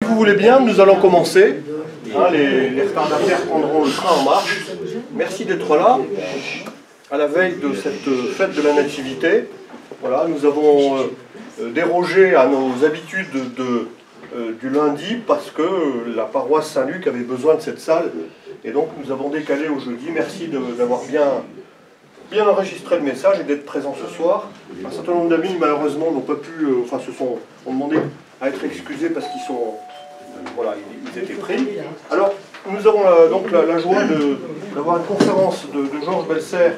vous voulez bien, nous allons commencer. Hein, les retardataires prendront le train en marche. Merci d'être là, à la veille de cette fête de la Nativité. Voilà, nous avons dérogé à nos habitudes du lundi parce que la paroisse Saint-Luc avait besoin de cette salle. Et donc nous avons décalé au jeudi. Merci d'avoir bien enregistré le message et d'être présent ce soir. Un certain nombre d'amis, malheureusement, n'ont pas pu, ont demandé à être excusés parce qu'ils sont, voilà, ils étaient pris. Alors, nous avons donc la joie d'avoir une conférence de Georges Belser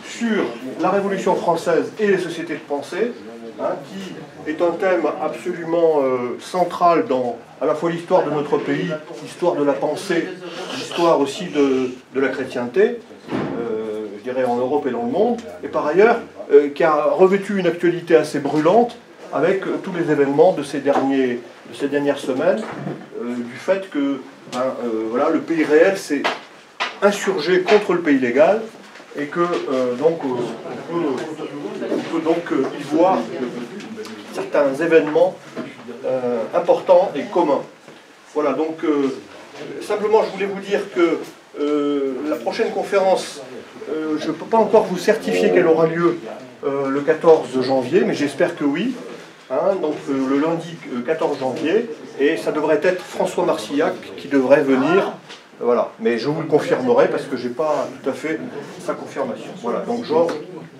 sur la Révolution française et les sociétés de pensée, hein, qui est un thème absolument central dans à la fois l'histoire de notre pays, l'histoire de la pensée, l'histoire aussi de la chrétienté, je dirais en Europe et dans le monde, et par ailleurs, qui a revêtu une actualité assez brûlante avec tous les événements de ces dernières semaines, du fait que voilà, le pays réel s'est insurgé contre le pays légal, et que donc on peut donc y voir certains événements importants et communs. Voilà, donc simplement je voulais vous dire que la prochaine conférence, je ne peux pas encore vous certifier qu'elle aura lieu le 14 janvier, mais j'espère que oui. Hein, donc le lundi 14 janvier, et ça devrait être François Marcillac qui devrait venir. Voilà, mais je vous le confirmerai parce que je n'ai pas tout à fait sa confirmation. Voilà, donc Georges,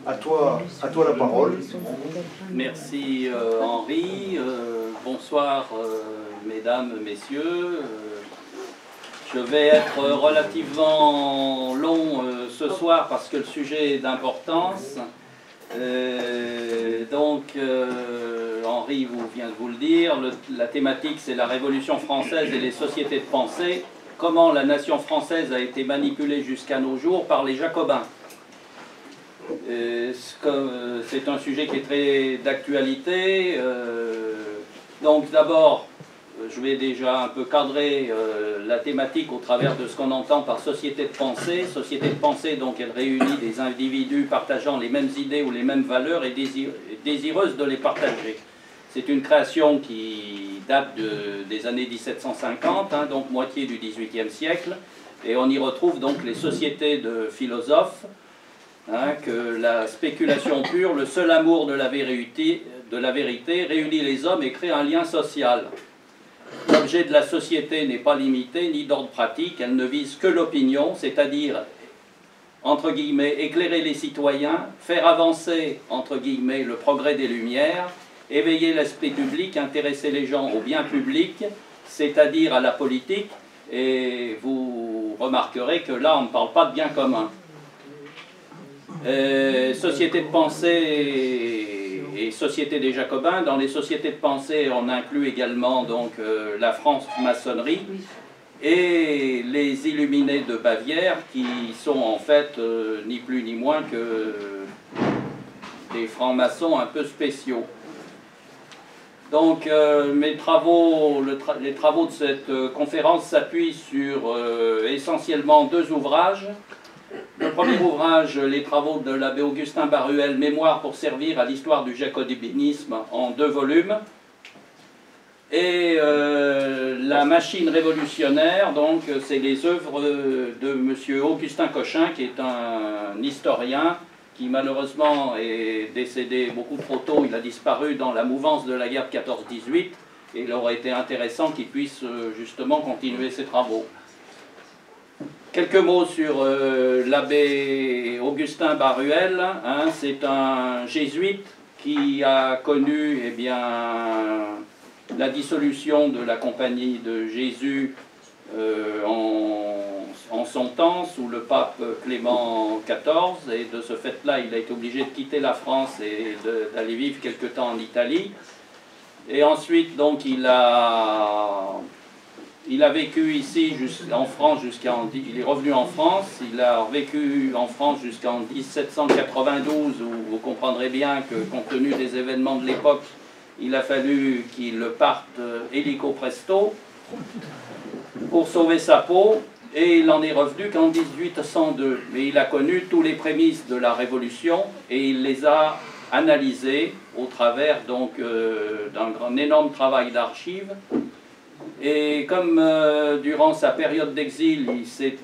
à toi la parole. Merci Henri, bonsoir mesdames, messieurs. Je vais être relativement long ce soir parce que le sujet est d'importance. Henri vient de vous le dire, la thématique c'est la Révolution française et les sociétés de pensée. Comment la nation française a été manipulée jusqu'à nos jours par les Jacobins. C'est un sujet qui est très d'actualité. Donc d'abord, je vais déjà un peu cadrer la thématique au travers de ce qu'on entend par société de pensée. Société de pensée, donc elle réunit des individus partageant les mêmes idées ou les mêmes valeurs et désireuses de les partager. C'est une création qui date des années 1750, hein, donc moitié du XVIIIe siècle, et on y retrouve donc les sociétés de philosophes, hein, que la spéculation pure, le seul amour de la vérité réunit les hommes et crée un lien social. L'objet de la société n'est pas limité ni d'ordre pratique, elle ne vise que l'opinion, c'est-à-dire, entre guillemets, éclairer les citoyens, faire avancer, entre guillemets, le progrès des Lumières, éveiller l'esprit public, intéresser les gens au bien public, c'est-à-dire à la politique, et vous remarquerez que là, on ne parle pas de bien commun. Société de pensée et société des Jacobins. Dans les sociétés de pensée, on inclut également donc, la franc-maçonnerie et les Illuminés de Bavière, qui sont en fait ni plus ni moins que des francs-maçons un peu spéciaux. Donc les travaux de cette conférence s'appuient sur essentiellement deux ouvrages. Le premier ouvrage, les travaux de l'abbé Augustin Baruel, Mémoire pour servir à l'histoire du jacobinisme, en 2 volumes. Et La machine révolutionnaire, donc c'est les œuvres de M. Augustin Cochin, qui est un historien qui malheureusement est décédé beaucoup trop tôt. Il a disparu dans la mouvance de la guerre de 14-18, et il aurait été intéressant qu'il puisse justement continuer ses travaux. Quelques mots sur l'abbé Augustin Baruel, hein, c'est un jésuite qui a connu la dissolution de la Compagnie de Jésus en son temps, sous le pape Clément XIV, et de ce fait-là, il a été obligé de quitter la France et d'aller vivre quelque temps en Italie. Et ensuite, donc, il a vécu ici en France il est revenu en France, il a vécu en France jusqu'en 1792, où vous comprendrez bien que, compte tenu des événements de l'époque, il a fallu qu'il parte illico presto pour sauver sa peau, et il n'en est revenu qu'en 1802. Mais il a connu tous les prémices de la Révolution et il les a analysés au travers donc d'un énorme travail d'archives Et comme durant sa période d'exil,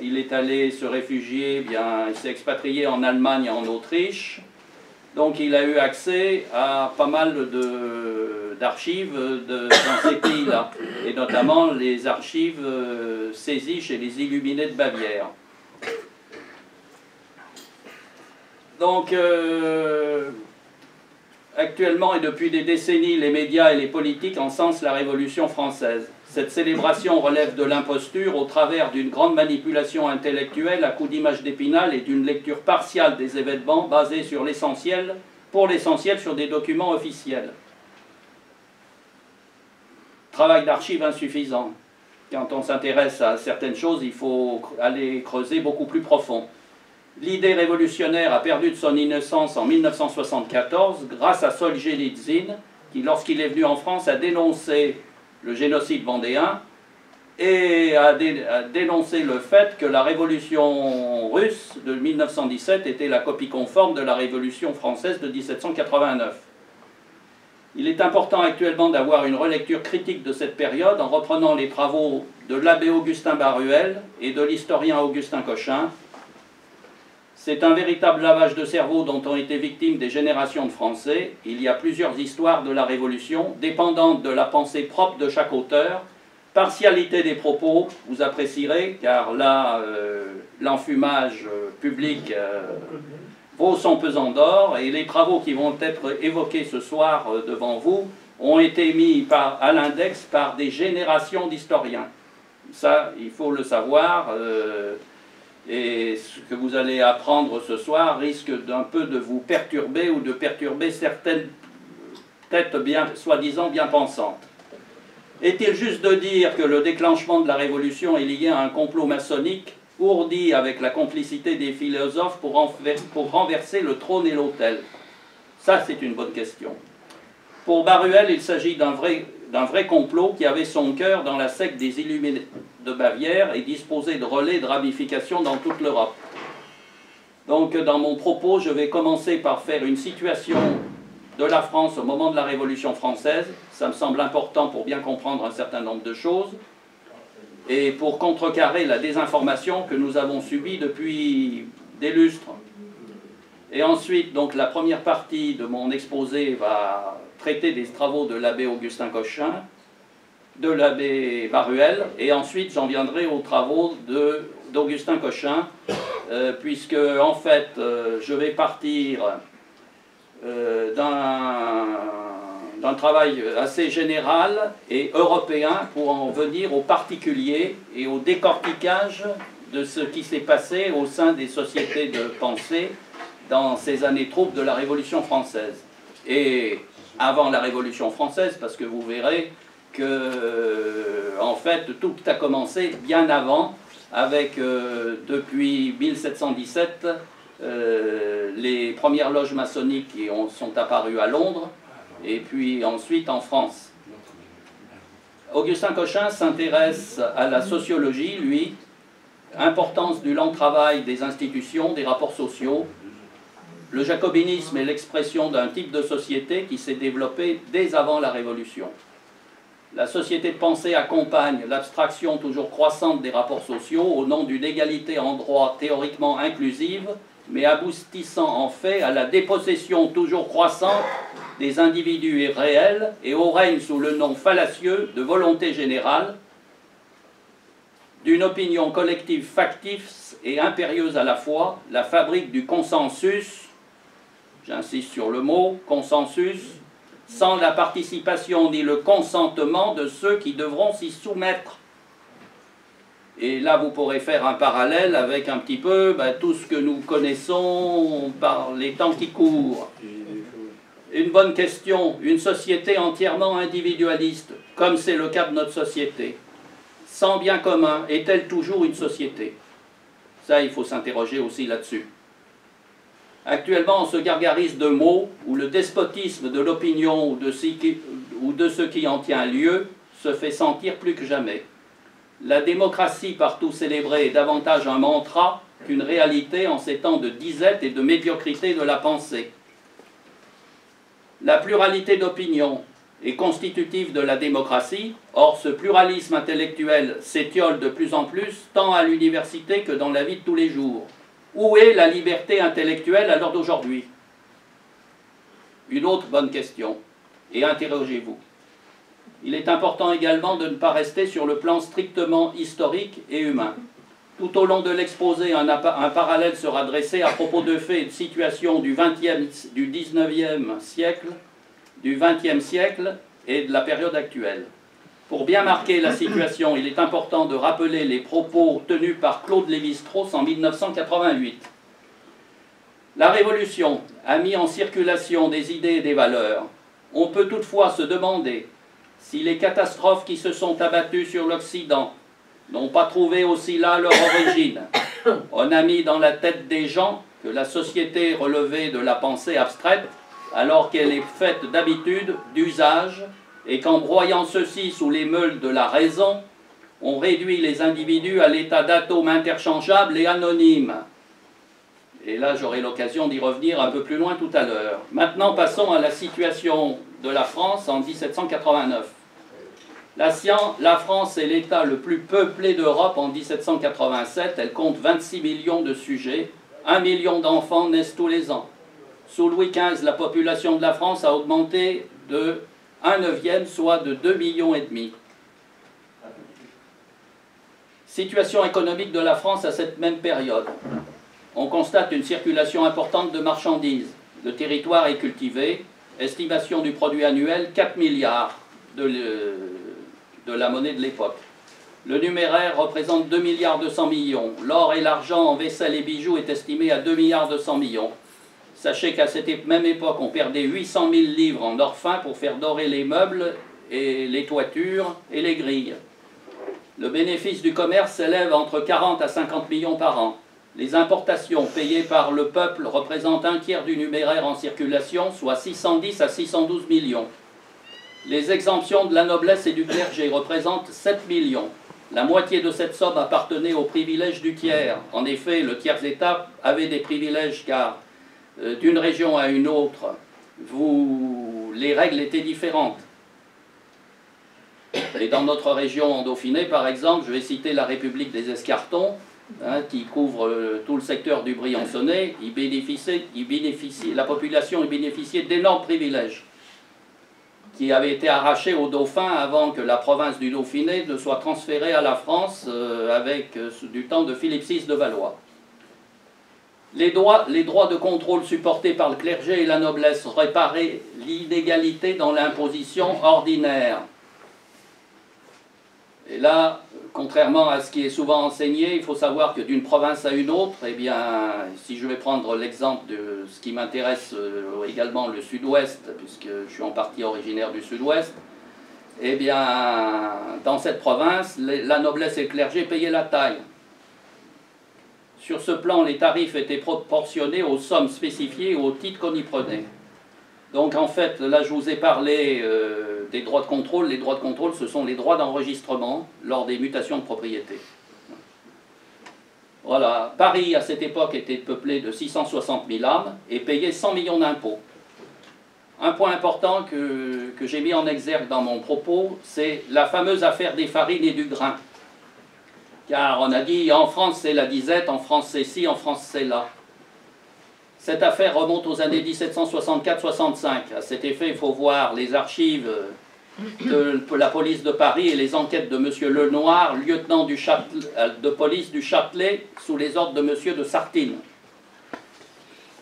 il est allé se réfugier, il s'est expatrié en Allemagne et en Autriche, donc il a eu accès à pas mal d'archives dans ces pays-là, et notamment les archives saisies chez les Illuminés de Bavière. Donc, actuellement et depuis des décennies, les médias et les politiques encensent la Révolution française. Cette célébration relève de l'imposture au travers d'une grande manipulation intellectuelle à coups d'images d'Épinal et d'une lecture partiale des événements basée sur l'essentiel, pour l'essentiel sur des documents officiels. Travail d'archives insuffisant. Quand on s'intéresse à certaines choses, il faut aller creuser beaucoup plus profond. L'idée révolutionnaire a perdu de son innocence en 1974 grâce à Solzhenitsyn, qui, lorsqu'il est venu en France, a dénoncé le génocide vendéen et a dénoncé le fait que la révolution russe de 1917 était la copie conforme de la révolution française de 1789. Il est important actuellement d'avoir une relecture critique de cette période en reprenant les travaux de l'abbé Augustin Baruel et de l'historien Augustin Cochin. C'est un véritable lavage de cerveau dont ont été victimes des générations de Français. Il y a plusieurs histoires de la Révolution, dépendantes de la pensée propre de chaque auteur. Partialité des propos, vous apprécierez, car là, l'enfumage public vaut son pesant d'or, et les travaux qui vont être évoqués ce soir devant vous ont été mis à l'index par des générations d'historiens. Ça, il faut le savoir. Et ce que vous allez apprendre ce soir risque d'un peu de vous perturber ou de perturber certaines têtes soi-disant bien pensantes. Est-il juste de dire que le déclenchement de la Révolution est lié à un complot maçonnique ourdi avec la complicité des philosophes pour renverser le trône et l'autel? Ça, c'est une bonne question. Pour Baruel, il s'agit d'un vrai complot qui avait son cœur dans la secte des Illuminés de Bavière et disposait de relais de ramification dans toute l'Europe. Donc, dans mon propos, je vais commencer par faire une situation de la France au moment de la Révolution française. Ça me semble important pour bien comprendre un certain nombre de choses et pour contrecarrer la désinformation que nous avons subie depuis des lustres. Et ensuite, donc, la première partie de mon exposé va traiter des travaux de l'abbé Augustin Cochin, de l'abbé Baruel, et ensuite j'en viendrai aux travaux d'Augustin Cochin, puisque en fait je vais partir d'un travail assez général et européen pour en venir au particulier et au décortiquage de ce qui s'est passé au sein des sociétés de pensée dans ces années troubles de la Révolution française. Et avant la Révolution française, parce que vous verrez que, en fait, tout a commencé bien avant, avec, depuis 1717, les premières loges maçonniques qui sont apparues à Londres, et puis ensuite en France. Augustin Cochin s'intéresse à la sociologie, lui, importance du lent travail des institutions, des rapports sociaux. Le jacobinisme est l'expression d'un type de société qui s'est développé dès avant la Révolution. La société de pensée accompagne l'abstraction toujours croissante des rapports sociaux au nom d'une égalité en droit théoriquement inclusive, mais aboutissant en fait à la dépossession toujours croissante des individus réels et au règne sous le nom fallacieux de volonté générale, d'une opinion collective factice et impérieuse à la fois, la fabrique du consensus, j'insiste sur le mot, consensus, sans la participation ni le consentement de ceux qui devront s'y soumettre. Et là, vous pourrez faire un parallèle avec un petit peu tout ce que nous connaissons par les temps qui courent. Une bonne question, une société entièrement individualiste, comme c'est le cas de notre société, sans bien commun, est-elle toujours une société? Ça, il faut s'interroger aussi là-dessus. Actuellement, on se gargarise de mots où le despotisme de l'opinion ou de ce qui en tient lieu se fait sentir plus que jamais. La démocratie partout célébrée est davantage un mantra qu'une réalité en ces temps de disette et de médiocrité de la pensée. La pluralité d'opinions, est constitutif de la démocratie. Or, ce pluralisme intellectuel s'étiole de plus en plus, tant à l'université que dans la vie de tous les jours. Où est la liberté intellectuelle à l'heure d'aujourd'hui? Une autre bonne question, et interrogez-vous. Il est important également de ne pas rester sur le plan strictement historique et humain. Tout au long de l'exposé, un parallèle sera dressé à propos de faits et de situations du XIXe siècle, du XXe siècle et de la période actuelle. Pour bien marquer la situation, il est important de rappeler les propos tenus par Claude Lévi-Strauss en 1988. La Révolution a mis en circulation des idées et des valeurs. On peut toutefois se demander si les catastrophes qui se sont abattues sur l'Occident n'ont pas trouvé aussi là leur origine. On a mis dans la tête des gens que la société relevait de la pensée abstraite, alors qu'elle est faite d'habitudes, d'usages, et qu'en broyant ceux-ci sous les meules de la raison, on réduit les individus à l'état d'atomes interchangeables et anonymes. Et là, j'aurai l'occasion d'y revenir un peu plus loin tout à l'heure. Maintenant, passons à la situation de la France en 1789. La France est l'État le plus peuplé d'Europe en 1787. Elle compte 26 millions de sujets. 1 million d'enfants naissent tous les ans. Sous Louis XV, la population de la France a augmenté de 1/9, soit de 2,5 millions. Situation économique de la France à cette même période. On constate une circulation importante de marchandises. Le territoire est cultivé. Estimation du produit annuel, 4 milliards de la monnaie de l'époque. Le numéraire représente 2 milliards 200 millions. L'or et l'argent en vaisselle et bijoux est estimé à 2 milliards 200 millions. Sachez qu'à cette même époque, on perdait 800 000 livres en or fin pour faire dorer les meubles, et les toitures et les grilles. Le bénéfice du commerce s'élève entre 40 à 50 millions par an. Les importations payées par le peuple représentent 1/3 du numéraire en circulation, soit 610 à 612 millions. Les exemptions de la noblesse et du clergé représentent 7 millions. La moitié de cette somme appartenait aux privilèges du tiers. En effet, le tiers-état avait des privilèges car d'une région à une autre, les règles étaient différentes. Et dans notre région en Dauphiné, par exemple, je vais citer la République des Escartons, qui couvre tout le secteur du Briançonnais. La population y bénéficiait d'énormes privilèges qui avaient été arrachés aux Dauphins avant que la province du Dauphiné ne soit transférée à la France du temps de Philippe VI de Valois. Les droits de contrôle supportés par le clergé et la noblesse réparaient l'inégalité dans l'imposition ordinaire. Et là, contrairement à ce qui est souvent enseigné, il faut savoir que d'une province à une autre, eh bien, si je vais prendre l'exemple de ce qui m'intéresse également, le sud-ouest, puisque je suis en partie originaire du sud-ouest, eh bien, dans cette province, la noblesse et le clergé payaient la taille. Sur ce plan, les tarifs étaient proportionnés aux sommes spécifiées et aux titres qu'on y prenait. Donc en fait, là je vous ai parlé des droits de contrôle. Les droits de contrôle, ce sont les droits d'enregistrement lors des mutations de propriété. Voilà, Paris à cette époque était peuplé de 660 000 âmes et payait 100 millions d'impôts. Un point important que j'ai mis en exergue dans mon propos, c'est la fameuse affaire des farines et du grain. Car on a dit en France c'est la disette, en France c'est ci, en France c'est là. Cette affaire remonte aux années 1764-65. À cet effet, il faut voir les archives de la police de Paris et les enquêtes de M. Lenoir, lieutenant de police du Châtelet, sous les ordres de M. de Sartine.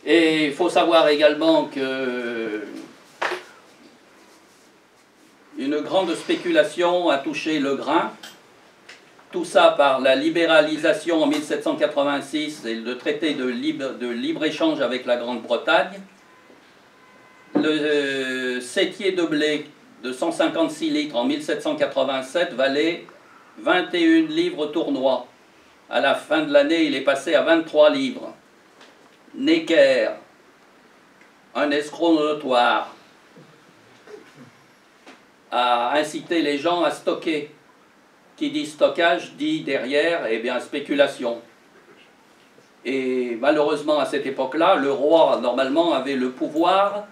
Et il faut savoir également que une grande spéculation a touché le grain. Tout ça par la libéralisation en 1786 et le traité de libre-échange avec la Grande-Bretagne. Le sétier de blé de 156 litres en 1787 valait 21 livres tournois. À la fin de l'année, il est passé à 23 livres. Necker, un escroc notoire, a incité les gens à stocker. Qui dit stockage, dit derrière, eh bien, spéculation. Et malheureusement, à cette époque-là, le roi, normalement, avait le pouvoir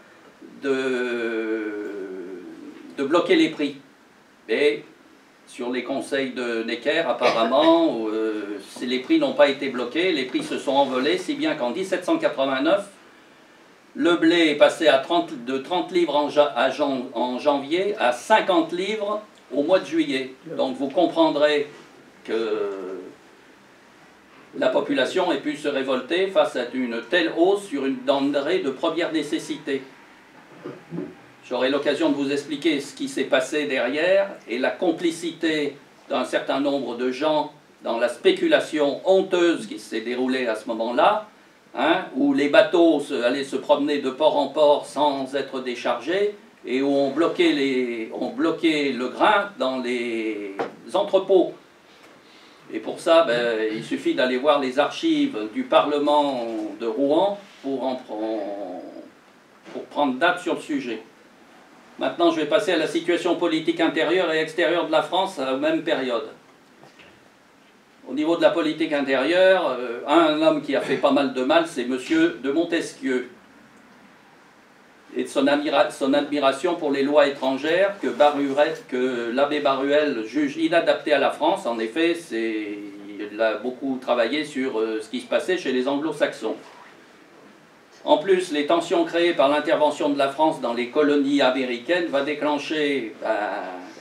de bloquer les prix. Et sur les conseils de Necker, apparemment, les prix n'ont pas été bloqués, les prix se sont envolés, si bien qu'en 1789, le blé est passé de 30 livres en janvier à 50 livres au mois de juillet. Donc vous comprendrez que la population ait pu se révolter face à une telle hausse sur une denrée de première nécessité. J'aurai l'occasion de vous expliquer ce qui s'est passé derrière et la complicité d'un certain nombre de gens dans la spéculation honteuse qui s'est déroulée à ce moment-là, hein, où les bateaux allaient se promener de port en port sans être déchargés et où on bloquait le grain dans les entrepôts. Et pour ça, il suffit d'aller voir les archives du Parlement de Rouen pour prendre date sur le sujet. Maintenant, je vais passer à la situation politique intérieure et extérieure de la France à la même période. Au niveau de la politique intérieure, un homme qui a fait pas mal de mal, c'est M. de Montesquieu. Et de son admiration pour les lois étrangères que l'abbé Baruel juge inadaptées à la France. En effet, il a beaucoup travaillé sur ce qui se passait chez les anglo-saxons. En plus, les tensions créées par l'intervention de la France dans les colonies américaines va déclencher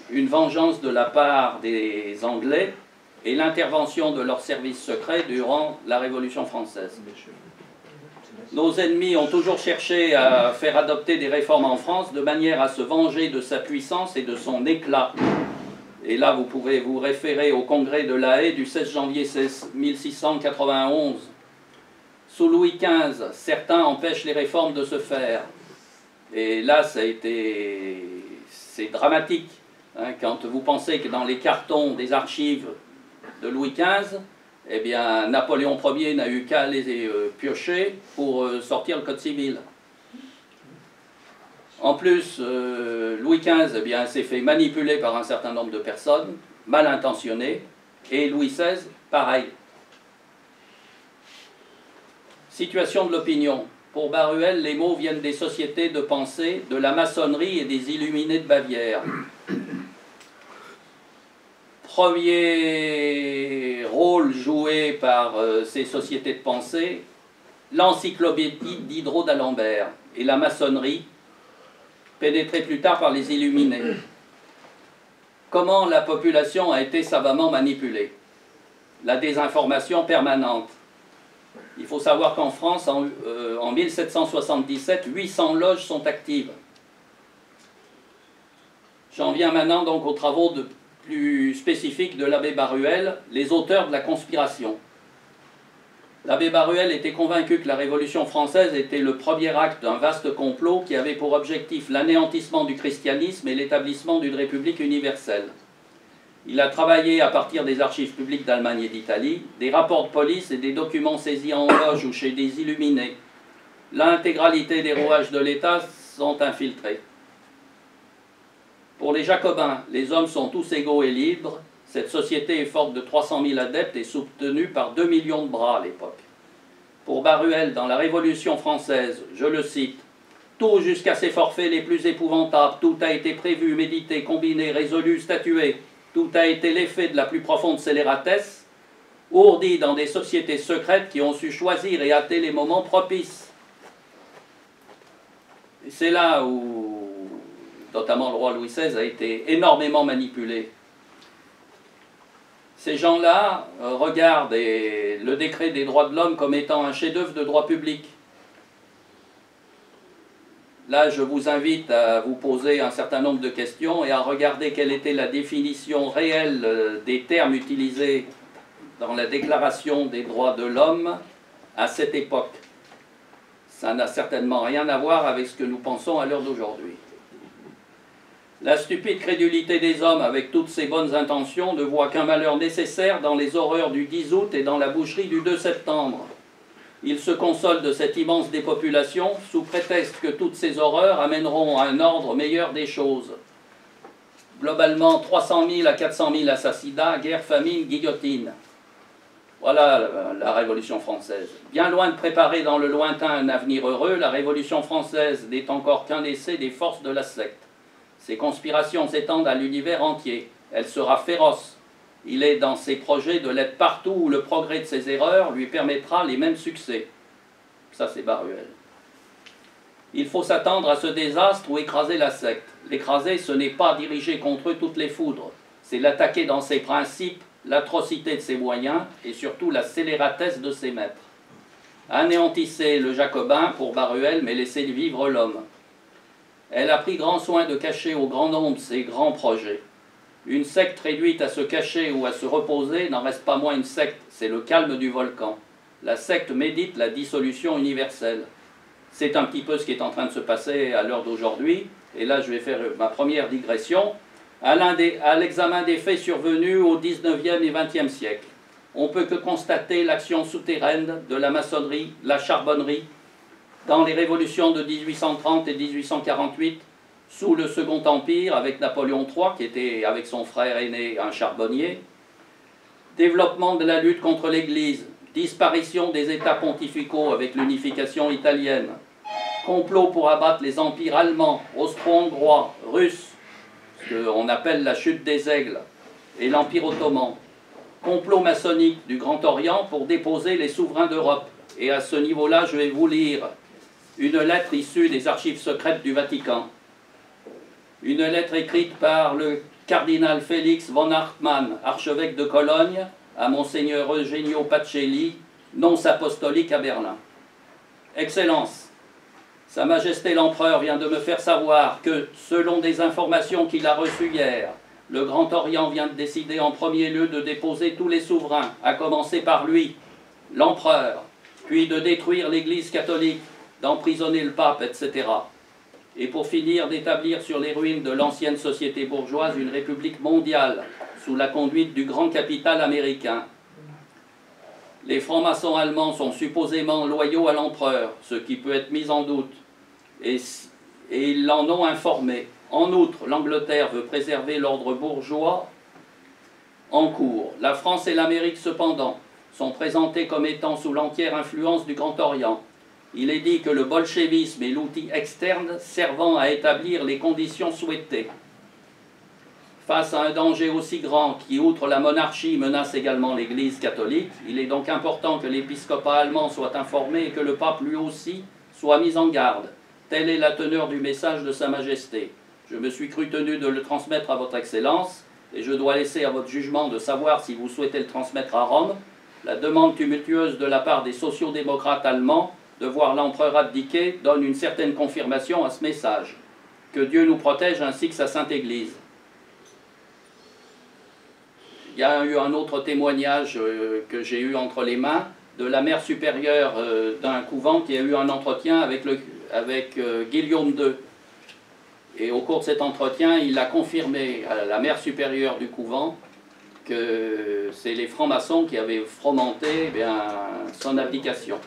une vengeance de la part des Anglais et l'intervention de leurs services secrets durant la Révolution française. Nos ennemis ont toujours cherché à faire adopter des réformes en France de manière à se venger de sa puissance et de son éclat. Et là, vous pouvez vous référer au congrès de La Haye du 16 janvier 1691. Sous Louis XV, certains empêchent les réformes de se faire. Et là, c'est dramatique. Hein, quand vous pensez que dans les cartons des archives de Louis XV, eh bien, Napoléon Ier n'a eu qu'à les piocher pour sortir le Code civil. En plus, Louis XV s'est fait manipuler par un certain nombre de personnes, mal intentionnées, et Louis XVI, pareil. Situation de l'opinion. Pour Baruel, les mots viennent des sociétés de pensée, de la maçonnerie et des illuminés de Bavière. Premier rôle joué par ces sociétés de pensée, l'encyclopédie Diderot d'Alembert et la maçonnerie, pénétrée plus tard par les illuminés. Comment la population a été savamment manipulée? La désinformation permanente. Il faut savoir qu'en France, en 1777, 800 loges sont actives. J'en viens maintenant donc aux travaux plus spécifiques de l'abbé Baruel, les auteurs de la conspiration. L'abbé Baruel était convaincu que la Révolution française était le premier acte d'un vaste complot qui avait pour objectif l'anéantissement du christianisme et l'établissement d'une république universelle. Il a travaillé à partir des archives publiques d'Allemagne et d'Italie, des rapports de police et des documents saisis en loge ou chez des illuminés. L'intégralité des rouages de l'État sont infiltrés. Pour les Jacobins, les hommes sont tous égaux et libres. Cette société est forte de 300 000 adeptes et soutenue par 2 millions de bras à l'époque. Pour Baruel, dans la Révolution française, je le cite, « Tout jusqu'à ses forfaits les plus épouvantables, tout a été prévu, médité, combiné, résolu, statué. Tout a été l'effet de la plus profonde scélératesse, ourdi dans des sociétés secrètes qui ont su choisir et hâter les moments propices. » Et c'est là où, notamment le roi Louis XVI, a été énormément manipulé. Ces gens-là regardent le décret des droits de l'homme comme étant un chef-d'œuvre de droit public. Là, je vous invite à vous poser un certain nombre de questions et à regarder quelle était la définition réelle des termes utilisés dans la Déclaration des droits de l'homme à cette époque. Ça n'a certainement rien à voir avec ce que nous pensons à l'heure d'aujourd'hui. La stupide crédulité des hommes, avec toutes ses bonnes intentions, ne voit qu'un malheur nécessaire dans les horreurs du 10 août et dans la boucherie du 2 septembre. Ils se consolent de cette immense dépopulation sous prétexte que toutes ces horreurs amèneront à un ordre meilleur des choses. Globalement, 300 000 à 400 000 assassinats, guerre, famine, guillotine. Voilà la Révolution française. Bien loin de préparer dans le lointain un avenir heureux, la Révolution française n'est encore qu'un essai des forces de la secte. Ses conspirations s'étendent à l'univers entier. Elle sera féroce. Il est dans ses projets de l'être partout où le progrès de ses erreurs lui permettra les mêmes succès. Ça, c'est Baruel. Il faut s'attendre à ce désastre ou écraser la secte. L'écraser, ce n'est pas diriger contre eux toutes les foudres. C'est l'attaquer dans ses principes, l'atrocité de ses moyens et surtout la scélératesse de ses maîtres. Anéantissez le jacobin pour Baruel, mais laissez vivre l'homme. Elle a pris grand soin de cacher au grand nombre ses grands projets. Une secte réduite à se cacher ou à se reposer n'en reste pas moins une secte, c'est le calme du volcan. La secte médite la dissolution universelle. C'est un petit peu ce qui est en train de se passer à l'heure d'aujourd'hui, et là je vais faire ma première digression, à l'examen des faits survenus au 19e et 20e siècle. On ne peut que constater l'action souterraine de la maçonnerie, la charbonnerie, dans les révolutions de 1830 et 1848, sous le Second Empire, avec Napoléon III, qui était avec son frère aîné un charbonnier, développement de la lutte contre l'Église, disparition des États pontificaux avec l'unification italienne, complot pour abattre les empires allemands, austro-hongrois, russes, ce qu'on appelle la chute des aigles, et l'Empire ottoman, complot maçonnique du Grand Orient pour déposer les souverains d'Europe. Et à ce niveau-là, je vais vous lire une lettre issue des archives secrètes du Vatican. Une lettre écrite par le cardinal Félix von Hartmann, archevêque de Cologne, à Monseigneur Eugenio Pacelli, nonce apostolique à Berlin. Excellence, Sa Majesté l'Empereur vient de me faire savoir que, selon des informations qu'il a reçues hier, le Grand Orient vient de décider en premier lieu de déposer tous les souverains, à commencer par lui, l'Empereur, puis de détruire l'Église catholique, d'emprisonner le pape, etc. Et pour finir, d'établir sur les ruines de l'ancienne société bourgeoise une république mondiale, sous la conduite du grand capital américain. Les francs-maçons allemands sont supposément loyaux à l'empereur, ce qui peut être mis en doute, et ils l'en ont informé. En outre, l'Angleterre veut préserver l'ordre bourgeois en cours. La France et l'Amérique, cependant, sont présentées comme étant sous l'entière influence du Grand Orient. Il est dit que le bolchevisme est l'outil externe servant à établir les conditions souhaitées. Face à un danger aussi grand qui, outre la monarchie, menace également l'Église catholique, il est donc important que l'épiscopat allemand soit informé et que le pape lui aussi soit mis en garde. Telle est la teneur du message de Sa Majesté. Je me suis cru tenu de le transmettre à votre Excellence et je dois laisser à votre jugement de savoir si vous souhaitez le transmettre à Rome. La demande tumultueuse de la part des sociodémocrates allemands de voir l'empereur abdiquer donne une certaine confirmation à ce message. Que Dieu nous protège ainsi que sa Sainte Église. Il y a eu un autre témoignage que j'ai eu entre les mains de la mère supérieure d'un couvent qui a eu un entretien avec Guillaume II. Et au cours de cet entretien, il a confirmé à la mère supérieure du couvent que c'est les francs-maçons qui avaient fomenté son abdication.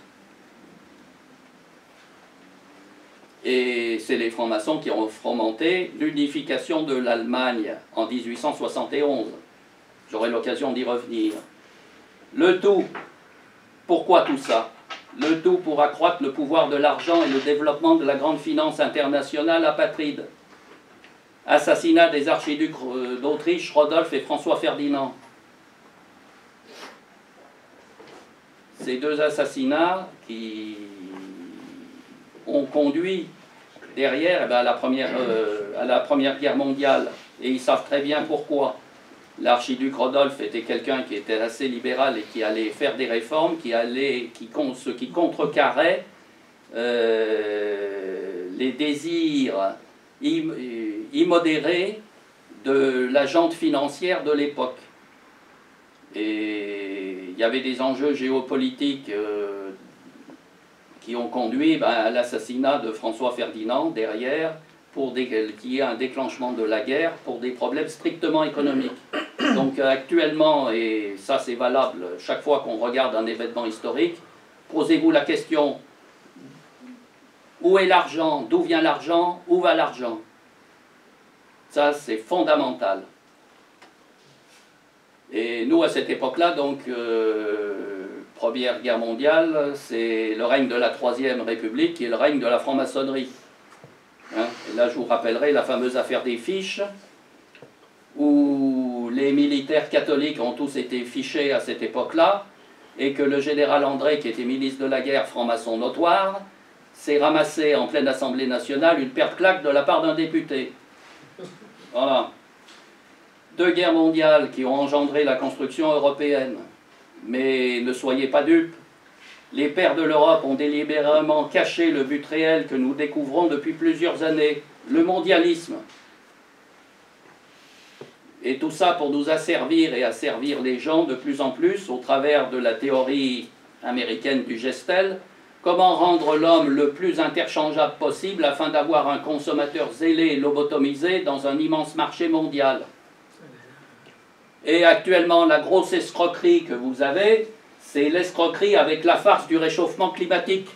Et c'est les francs-maçons qui ont fomenté l'unification de l'Allemagne en 1871. J'aurai l'occasion d'y revenir. Le tout, pourquoi tout ça? Le tout pour accroître le pouvoir de l'argent et le développement de la grande finance internationale apatride. Assassinat des archiducs d'Autriche, Rodolphe et François Ferdinand. Ces deux assassinats qui ont conduit derrière à la Première Guerre mondiale. Et ils savent très bien pourquoi. L'archiduc Rodolphe était quelqu'un qui était assez libéral et qui allait faire des réformes, ce qui contrecarrait les désirs immodérés de la gente financière de l'époque. Et il y avait des enjeux géopolitiques qui ont conduit à l'assassinat de François Ferdinand derrière, qu'il y ait un déclenchement de la guerre pour des problèmes strictement économiques. Donc actuellement, et ça c'est valable chaque fois qu'on regarde un événement historique, posez-vous la question, où est l'argent? D'où vient l'argent? Où va l'argent? Ça c'est fondamental. Et nous à cette époque-là, donc, Première Guerre mondiale, c'est le règne de la Troisième République qui est le règne de la franc-maçonnerie. là je vous rappellerai la fameuse affaire des fiches, où les militaires catholiques ont tous été fichés à cette époque-là, et que le général André, qui était ministre de la guerre, franc-maçon notoire, s'est ramassé en pleine Assemblée nationale une paire de claques de la part d'un député. Voilà. 2 guerres mondiales qui ont engendré la construction européenne. Mais ne soyez pas dupes, les pères de l'Europe ont délibérément caché le but réel que nous découvrons depuis plusieurs années, le mondialisme. Et tout ça pour nous asservir et asservir les gens de plus en plus au travers de la théorie américaine du Gestel. Comment rendre l'homme le plus interchangeable possible afin d'avoir un consommateur zélé et lobotomisé dans un immense marché mondial. Et actuellement, la grosse escroquerie que vous avez, c'est l'escroquerie avec la farce du réchauffement climatique.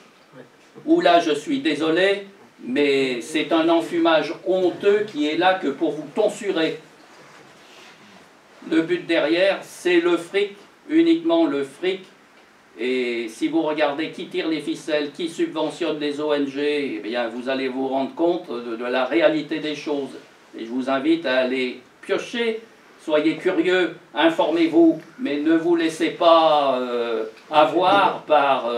Où là, je suis désolé, mais c'est un enfumage honteux qui est là que pour vous tonsurer. Le but derrière, c'est le fric, uniquement le fric. Et si vous regardez qui tire les ficelles, qui subventionne les ONG, eh bien vous allez vous rendre compte de la réalité des choses. Et je vous invite à aller piocher, soyez curieux, informez-vous, mais ne vous laissez pas avoir par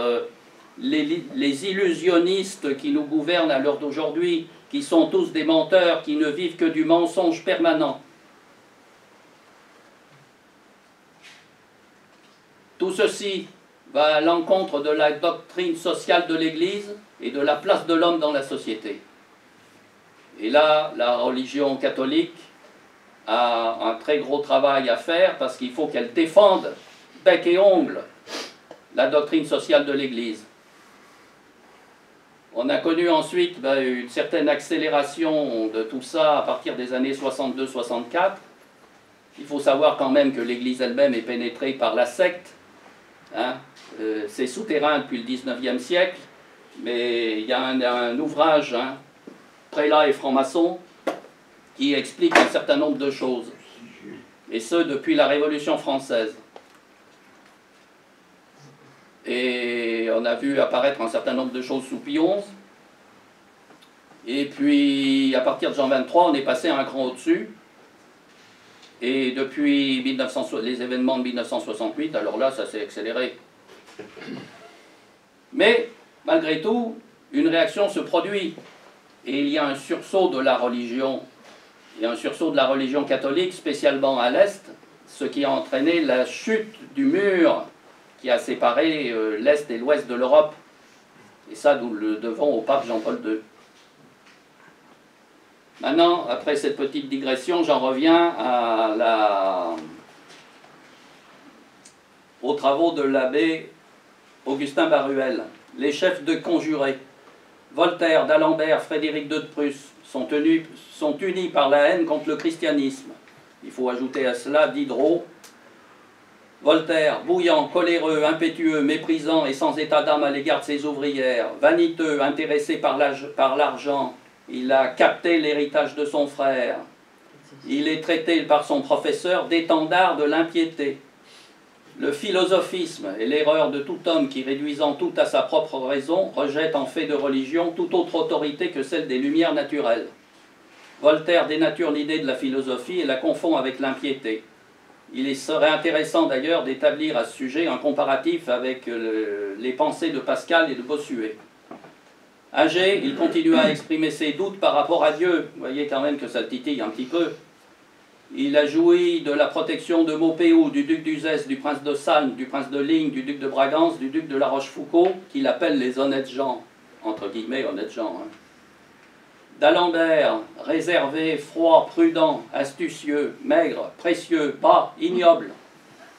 les illusionnistes qui nous gouvernent à l'heure d'aujourd'hui, qui sont tous des menteurs, qui ne vivent que du mensonge permanent. Tout ceci va à l'encontre de la doctrine sociale de l'Église et de la place de l'homme dans la société. Et là, la religion catholique a un très gros travail à faire parce qu'il faut qu'elle défende bec et ongle la doctrine sociale de l'Église. On a connu ensuite une certaine accélération de tout ça à partir des années 62-64. Il faut savoir quand même que l'Église elle-même est pénétrée par la secte. Hein, c'est souterrain depuis le 19e siècle, mais il y a un ouvrage, hein, Prélat et franc-maçon, qui explique un certain nombre de choses, et ce depuis la Révolution française. Et on a vu apparaître un certain nombre de choses sous Pie XI, et puis à partir de Jean 23, on est passé un cran au-dessus. Et depuis les événements de 1968, alors là, ça s'est accéléré. Mais, malgré tout, une réaction se produit. Et il y a un sursaut de la religion. Il y a un sursaut de la religion catholique, spécialement à l'Est, ce qui a entraîné la chute du mur qui a séparé l'Est et l'Ouest de l'Europe. Et ça, nous le devons au pape Jean-Paul II. Maintenant, après cette petite digression, j'en reviens aux travaux de l'abbé Augustin Baruel. Les chefs de conjurés, Voltaire, d'Alembert, Frédéric II de Prusse, sont unis par la haine contre le christianisme. Il faut ajouter à cela Diderot. Voltaire, bouillant, coléreux, impétueux, méprisant et sans état d'âme à l'égard de ses ouvrières, vaniteux, intéressé par l'argent, il a capté l'héritage de son frère. Il est traité par son professeur d'étendard de l'impiété. Le philosophisme est l'erreur de tout homme qui, réduisant tout à sa propre raison, rejette en fait de religion toute autre autorité que celle des lumières naturelles. Voltaire dénature l'idée de la philosophie et la confond avec l'impiété. Il serait intéressant d'ailleurs d'établir à ce sujet un comparatif avec les pensées de Pascal et de Bossuet. Âgé, il continue à exprimer ses doutes par rapport à Dieu. Vous voyez quand même que ça le titille un petit peu. Il a joui de la protection de Maupeou, du duc d'Uzès, du prince de Salm, du prince de Ligne, du duc de Bragance, du duc de La Rochefoucauld, qu'il appelle les honnêtes gens, entre guillemets honnêtes gens. Hein. D'Alembert, réservé, froid, prudent, astucieux, maigre, précieux, bas, ignoble.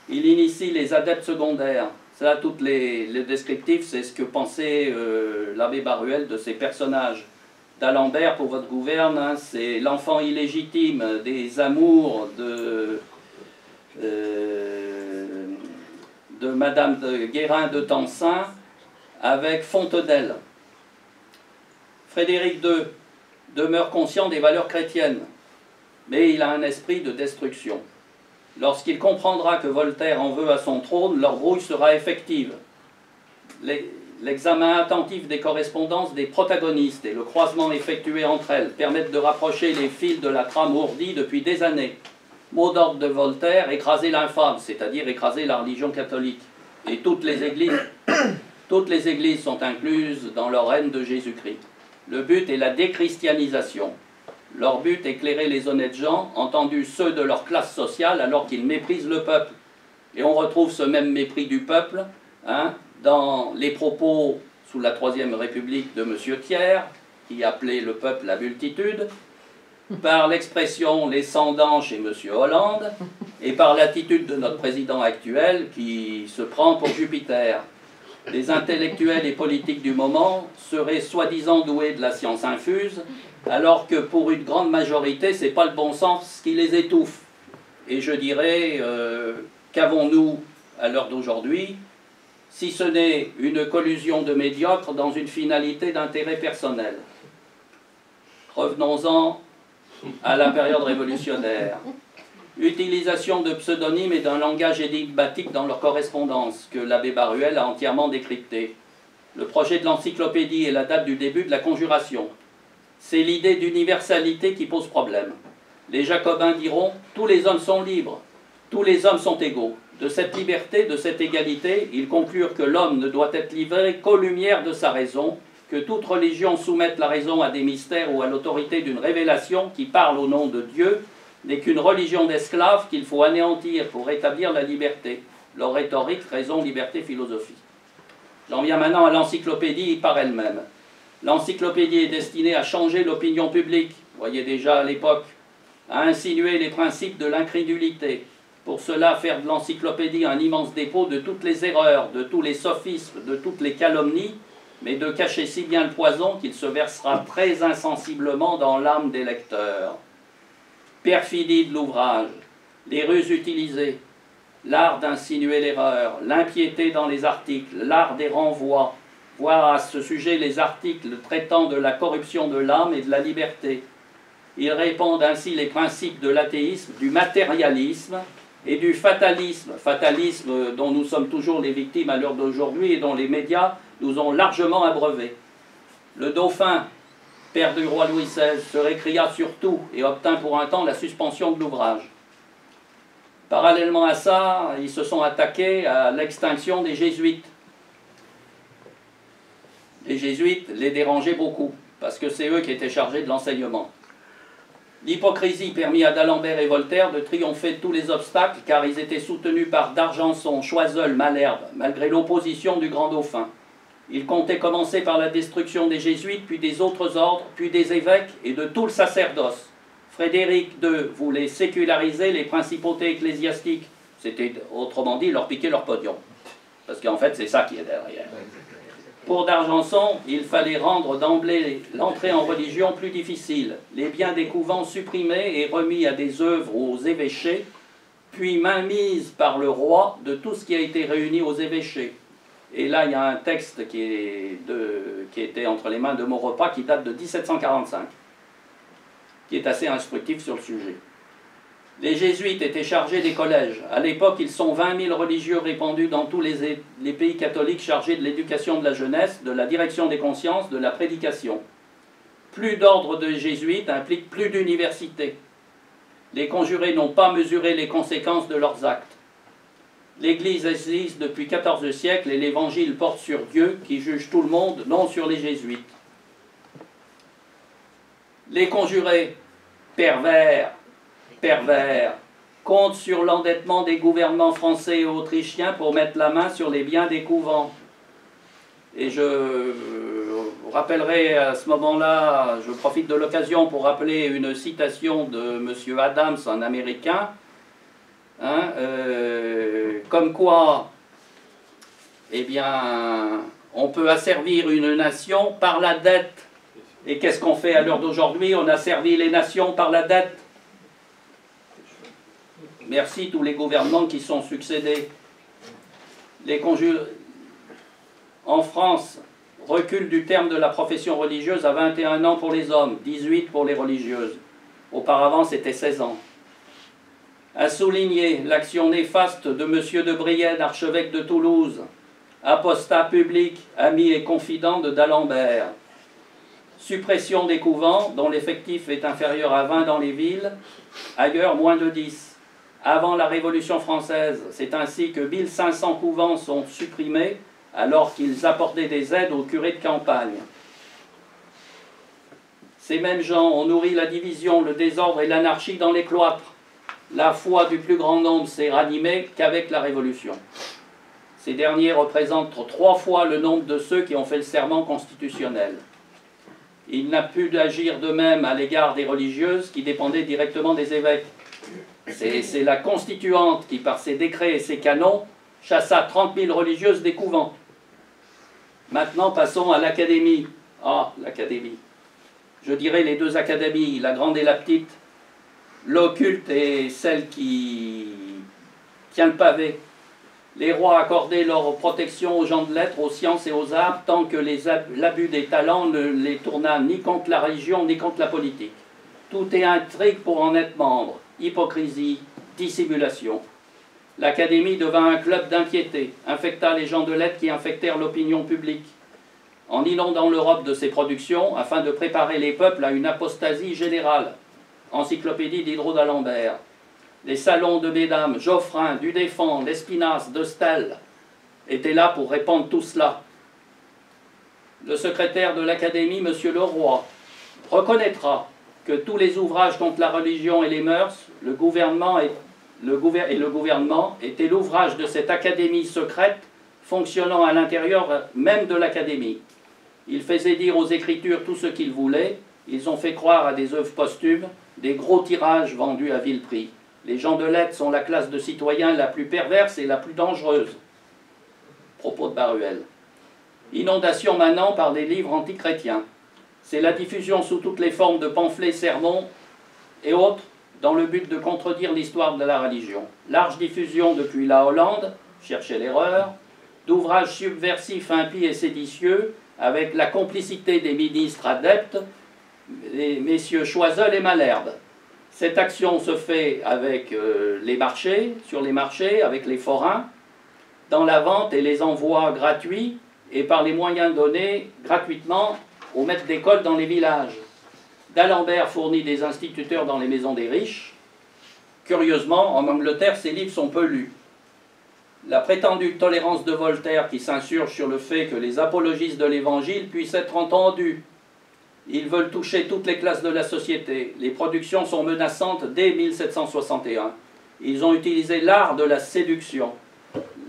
Il initie les adeptes secondaires. Ça, tous les descriptifs, c'est ce que pensait l'abbé Baruel de ces personnages. D'Alembert, pour votre gouverne, hein, c'est l'enfant illégitime des amours de Madame de Guérin de Tencin avec Fontenelle. Frédéric II demeure conscient des valeurs chrétiennes, mais il a un esprit de destruction. Lorsqu'il comprendra que Voltaire en veut à son trône, leur brouille sera effective. l'examen attentif des correspondances des protagonistes et le croisement effectué entre elles permettent de rapprocher les fils de la trame ourdie depuis des années. Mot d'ordre de Voltaire, écraser l'infâme, c'est-à-dire écraser la religion catholique. Et toutes les églises sont incluses dans leur haine de Jésus-Christ. Le but est la déchristianisation. Leur but, éclairer les honnêtes gens, entendus ceux de leur classe sociale, alors qu'ils méprisent le peuple. Et on retrouve ce même mépris du peuple dans les propos sous la Troisième République de M. Thiers, qui appelait le peuple la multitude, par l'expression « les sans-dents » chez M. Hollande, et par l'attitude de notre président actuel qui se prend pour Jupiter. Les intellectuels et politiques du moment seraient soi-disant doués de la science infuse, alors que pour une grande majorité, ce n'est pas le bon sens qui les étouffe. Et je dirais, qu'avons-nous à l'heure d'aujourd'hui, si ce n'est une collusion de médiocres dans une finalité d'intérêt personnel? Revenons-en à la période révolutionnaire. Utilisation de pseudonymes et d'un langage énigmatique dans leur correspondance, que l'abbé Baruel a entièrement décrypté. Le projet de l'encyclopédie est la date du début de la conjuration. C'est l'idée d'universalité qui pose problème. Les Jacobins diront « tous les hommes sont libres, tous les hommes sont égaux ». De cette liberté, de cette égalité, ils conclurent que l'homme ne doit être livré qu'aux lumières de sa raison, que toute religion soumette la raison à des mystères ou à l'autorité d'une révélation qui parle au nom de Dieu, n'est qu'une religion d'esclaves qu'il faut anéantir pour rétablir la liberté. Leur rhétorique, raison, liberté, philosophie. J'en viens maintenant à l'encyclopédie par elle-même. L'encyclopédie est destinée à changer l'opinion publique, vous voyez déjà à l'époque, à insinuer les principes de l'incrédulité. Pour cela, faire de l'encyclopédie un immense dépôt de toutes les erreurs, de tous les sophismes, de toutes les calomnies, mais de cacher si bien le poison qu'il se versera très insensiblement dans l'âme des lecteurs. Perfidie de l'ouvrage, les ruses utilisées, l'art d'insinuer l'erreur, l'impiété dans les articles, l'art des renvois, voir à ce sujet les articles traitant de la corruption de l'âme et de la liberté. Ils répandent ainsi les principes de l'athéisme, du matérialisme et du fatalisme, fatalisme dont nous sommes toujours les victimes à l'heure d'aujourd'hui et dont les médias nous ont largement abreuvé. Le dauphin, père du roi Louis XVI, se récria sur tout et obtint pour un temps la suspension de l'ouvrage. Parallèlement à ça, ils se sont attaqués à l'extinction des jésuites. Les jésuites les dérangeaient beaucoup, parce que c'est eux qui étaient chargés de l'enseignement. L'hypocrisie permit à d'Alembert et Voltaire de triompher de tous les obstacles, car ils étaient soutenus par d'Argenson, Choiseul, Malherbe, malgré l'opposition du grand dauphin. Ils comptaient commencer par la destruction des jésuites, puis des autres ordres, puis des évêques et de tout le sacerdoce. Frédéric II voulait séculariser les principautés ecclésiastiques. C'était, autrement dit, leur piquer leur pognon. Parce qu'en fait, c'est ça qui est derrière. Pour d'Argenson, il fallait rendre d'emblée l'entrée en religion plus difficile, les biens des couvents supprimés et remis à des œuvres ou aux évêchés, puis mainmise par le roi de tout ce qui a été réuni aux évêchés. Et là, il y a un texte qui était entre les mains de Maurepas qui date de 1745, qui est assez instructif sur le sujet. Les jésuites étaient chargés des collèges. À l'époque, ils sont 20 000 religieux répandus dans tous les pays catholiques chargés de l'éducation de la jeunesse, de la direction des consciences, de la prédication. Plus d'ordre de jésuites implique plus d'universités. Les conjurés n'ont pas mesuré les conséquences de leurs actes. L'Église existe depuis 14 siècles et l'Évangile porte sur Dieu qui juge tout le monde, non sur les jésuites. Les conjurés, pervers, comptent sur l'endettement des gouvernements français et autrichiens pour mettre la main sur les biens des couvents. Et je rappellerai à ce moment-là, je profite de l'occasion pour rappeler une citation de M. Adams, un Américain, comme quoi, eh bien, on peut asservir une nation par la dette. Et qu'est-ce qu'on fait à l'heure d'aujourd'hui? On asservit les nations par la dette. Merci tous les gouvernements qui sont succédés. En France, recul du terme de la profession religieuse à 21 ans pour les hommes, 18 pour les religieuses. Auparavant, c'était 16 ans. À souligner l'action néfaste de M. de Brienne, archevêque de Toulouse, Apostat public, ami et confident de d'Alembert. Suppression des couvents, dont l'effectif est inférieur à 20 dans les villes, ailleurs moins de 10. Avant la Révolution française, c'est ainsi que 1500 couvents sont supprimés, alors qu'ils apportaient des aides aux curés de campagne. Ces mêmes gens ont nourri la division, le désordre et l'anarchie dans les cloîtres. La foi du plus grand nombre s'est ranimée qu'avec la Révolution. Ces derniers représentent 3 fois le nombre de ceux qui ont fait le serment constitutionnel. Il n'a pu d'agir de même à l'égard des religieuses qui dépendaient directement des évêques. C'est la constituante qui, par ses décrets et ses canons, chassa 30 000 religieuses des couvents. Maintenant, passons à l'académie. Ah, l'académie. Je dirais les 2 académies, la grande et la petite. L'occulte est celle qui tient le pavé. Les rois accordaient leur protection aux gens de lettres, aux sciences et aux arts, tant que l'abus des talents ne les tourna ni contre la religion, ni contre la politique. Tout est intrigue pour en être membre, hypocrisie, dissimulation. L'Académie devint un club d'impiété, infecta les gens de lettres qui infectèrent l'opinion publique, en inondant l'Europe de ses productions, afin de préparer les peuples à une apostasie générale. Encyclopédie Diderot d'Alembert. Les salons de mesdames, Geoffrin, du Défend, l'Espinasse, de Stel, étaient là pour répandre tout cela. Le secrétaire de l'Académie, M. Leroy, reconnaîtra que tous les ouvrages contre la religion et les mœurs, le gouvernement étaient l'ouvrage de cette académie secrète fonctionnant à l'intérieur même de l'Académie. Ils faisaient dire aux Écritures tout ce qu'ils voulaient, ils ont fait croire à des œuvres posthumes, des gros tirages vendus à vil prix. Les gens de lettres sont la classe de citoyens la plus perverse et la plus dangereuse. Propos de Baruel. Inondation maintenant par des livres antichrétiens. C'est la diffusion sous toutes les formes de pamphlets, sermons et autres, dans le but de contredire l'histoire de la religion. Large diffusion depuis la Hollande, cherchez l'erreur, d'ouvrages subversifs, impies et séditieux, avec la complicité des ministres adeptes, les messieurs Choiseul et Malherbe. Cette action se fait avec les marchés, sur les marchés, avec les forains, dans la vente et les envois gratuits, et par les moyens donnés gratuitement aux maîtres d'école dans les villages. D'Alembert fournit des instituteurs dans les maisons des riches. Curieusement, en Angleterre, ces livres sont peu lus. La prétendue tolérance de Voltaire qui s'insurge sur le fait que les apologistes de l'Évangile puissent être entendus. Ils veulent toucher toutes les classes de la société. Les productions sont menaçantes dès 1761. Ils ont utilisé l'art de la séduction.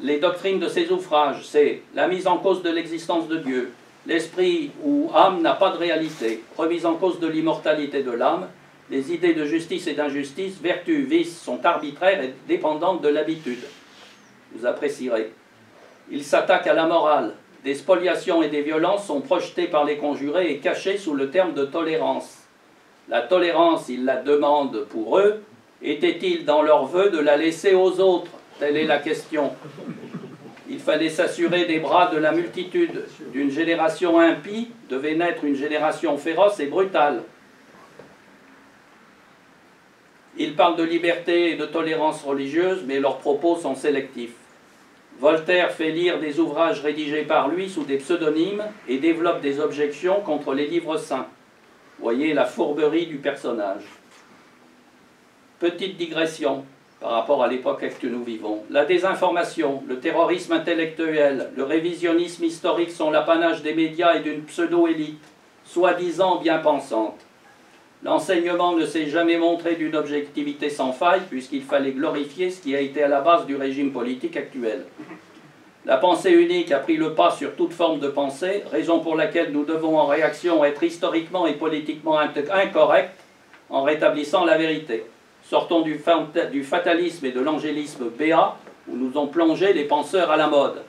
Les doctrines de ces ouvrages, c'est la mise en cause de l'existence de Dieu, l'esprit ou âme n'a pas de réalité, remise en cause de l'immortalité de l'âme, les idées de justice et d'injustice, vertus, vices sont arbitraires et dépendantes de l'habitude. Vous apprécierez. Ils s'attaquent à la morale. Des spoliations et des violences sont projetées par les conjurés et cachées sous le terme de tolérance. La tolérance, ils la demandent pour eux. Était-il dans leur vœu de la laisser aux autres? Telle est la question. Il fallait s'assurer des bras de la multitude. D'une génération impie devait naître une génération féroce et brutale. Ils parlent de liberté et de tolérance religieuse, mais leurs propos sont sélectifs. Voltaire fait lire des ouvrages rédigés par lui sous des pseudonymes et développe des objections contre les livres saints. Voyez la fourberie du personnage. Petite digression par rapport à l'époque que nous vivons. La désinformation, le terrorisme intellectuel, le révisionnisme historique sont l'apanage des médias et d'une pseudo-élite, soi-disant bien pensante. L'enseignement ne s'est jamais montré d'une objectivité sans faille, puisqu'il fallait glorifier ce qui a été à la base du régime politique actuel. La pensée unique a pris le pas sur toute forme de pensée, raison pour laquelle nous devons en réaction être historiquement et politiquement incorrects en rétablissant la vérité. Sortons du fatalisme et de l'angélisme béat, où nous ont plongé les penseurs à la mode.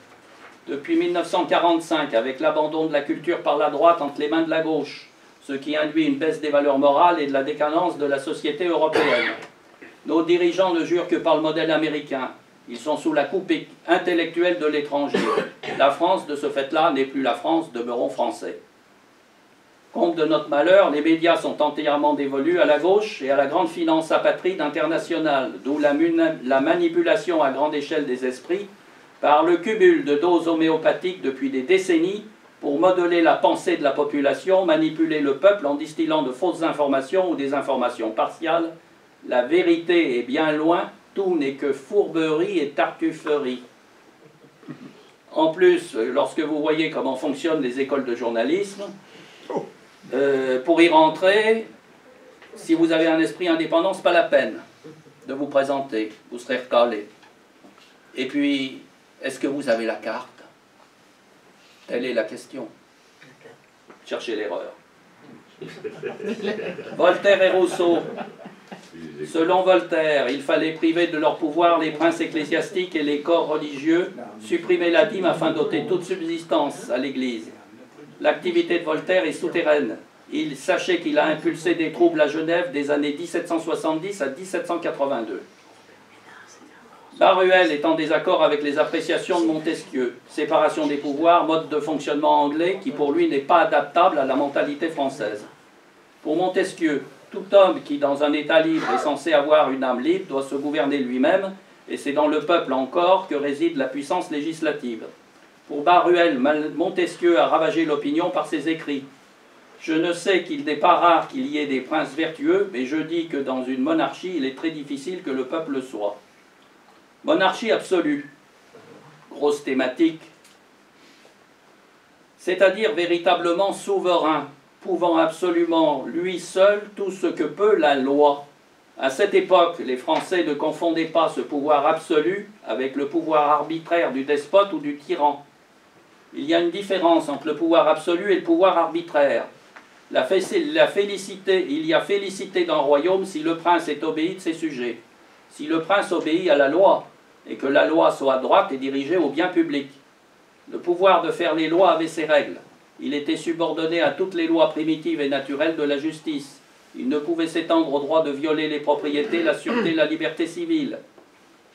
Depuis 1945, avec l'abandon de la culture par la droite entre les mains de la gauche, ce qui induit une baisse des valeurs morales et de la décadence de la société européenne. Nos dirigeants ne jurent que par le modèle américain. Ils sont sous la coupe intellectuelle de l'étranger. La France, de ce fait-là, n'est plus la France, demeurons français. Compte de notre malheur, les médias sont entièrement dévolus à la gauche et à la grande finance apatride internationale, d'où la manipulation à grande échelle des esprits par le cumul de doses homéopathiques depuis des décennies pour modeler la pensée de la population, manipuler le peuple en distillant de fausses informations ou des informations partiales. La vérité est bien loin, tout n'est que fourberie et tartufferie. En plus, lorsque vous voyez comment fonctionnent les écoles de journalisme, pour y rentrer, si vous avez un esprit indépendant, ce n'est pas la peine de vous présenter, vous serez recalé. Et puis, est-ce que vous avez la carte? Telle est la question. Cherchez l'erreur. Voltaire et Rousseau. Selon Voltaire, il fallait priver de leur pouvoir les princes ecclésiastiques et les corps religieux, supprimer la dîme afin d'ôter toute subsistance à l'Église. L'activité de Voltaire est souterraine. Il sachez qu'il a impulsé des troubles à Genève des années 1770 à 1782. Baruel est en désaccord avec les appréciations de Montesquieu. Séparation des pouvoirs, mode de fonctionnement anglais qui pour lui n'est pas adaptable à la mentalité française. Pour Montesquieu, tout homme qui dans un état libre est censé avoir une âme libre doit se gouverner lui-même et c'est dans le peuple encore que réside la puissance législative. Pour Baruel, Montesquieu a ravagé l'opinion par ses écrits. Je ne sais qu'il n'est pas rare qu'il y ait des princes vertueux, mais je dis que dans une monarchie, il est très difficile que le peuple le soit. Monarchie absolue, grosse thématique, c'est-à-dire véritablement souverain, pouvant absolument lui seul tout ce que peut la loi. À cette époque, les Français ne confondaient pas ce pouvoir absolu avec le pouvoir arbitraire du despote ou du tyran. Il y a une différence entre le pouvoir absolu et le pouvoir arbitraire. Il y a félicité dans le royaume si le prince est obéi de ses sujets, si le prince obéit à la loi, et que la loi soit droite et dirigée au bien public. Le pouvoir de faire les lois avait ses règles. Il était subordonné à toutes les lois primitives et naturelles de la justice. Il ne pouvait s'étendre au droit de violer les propriétés, la sûreté, la liberté civile.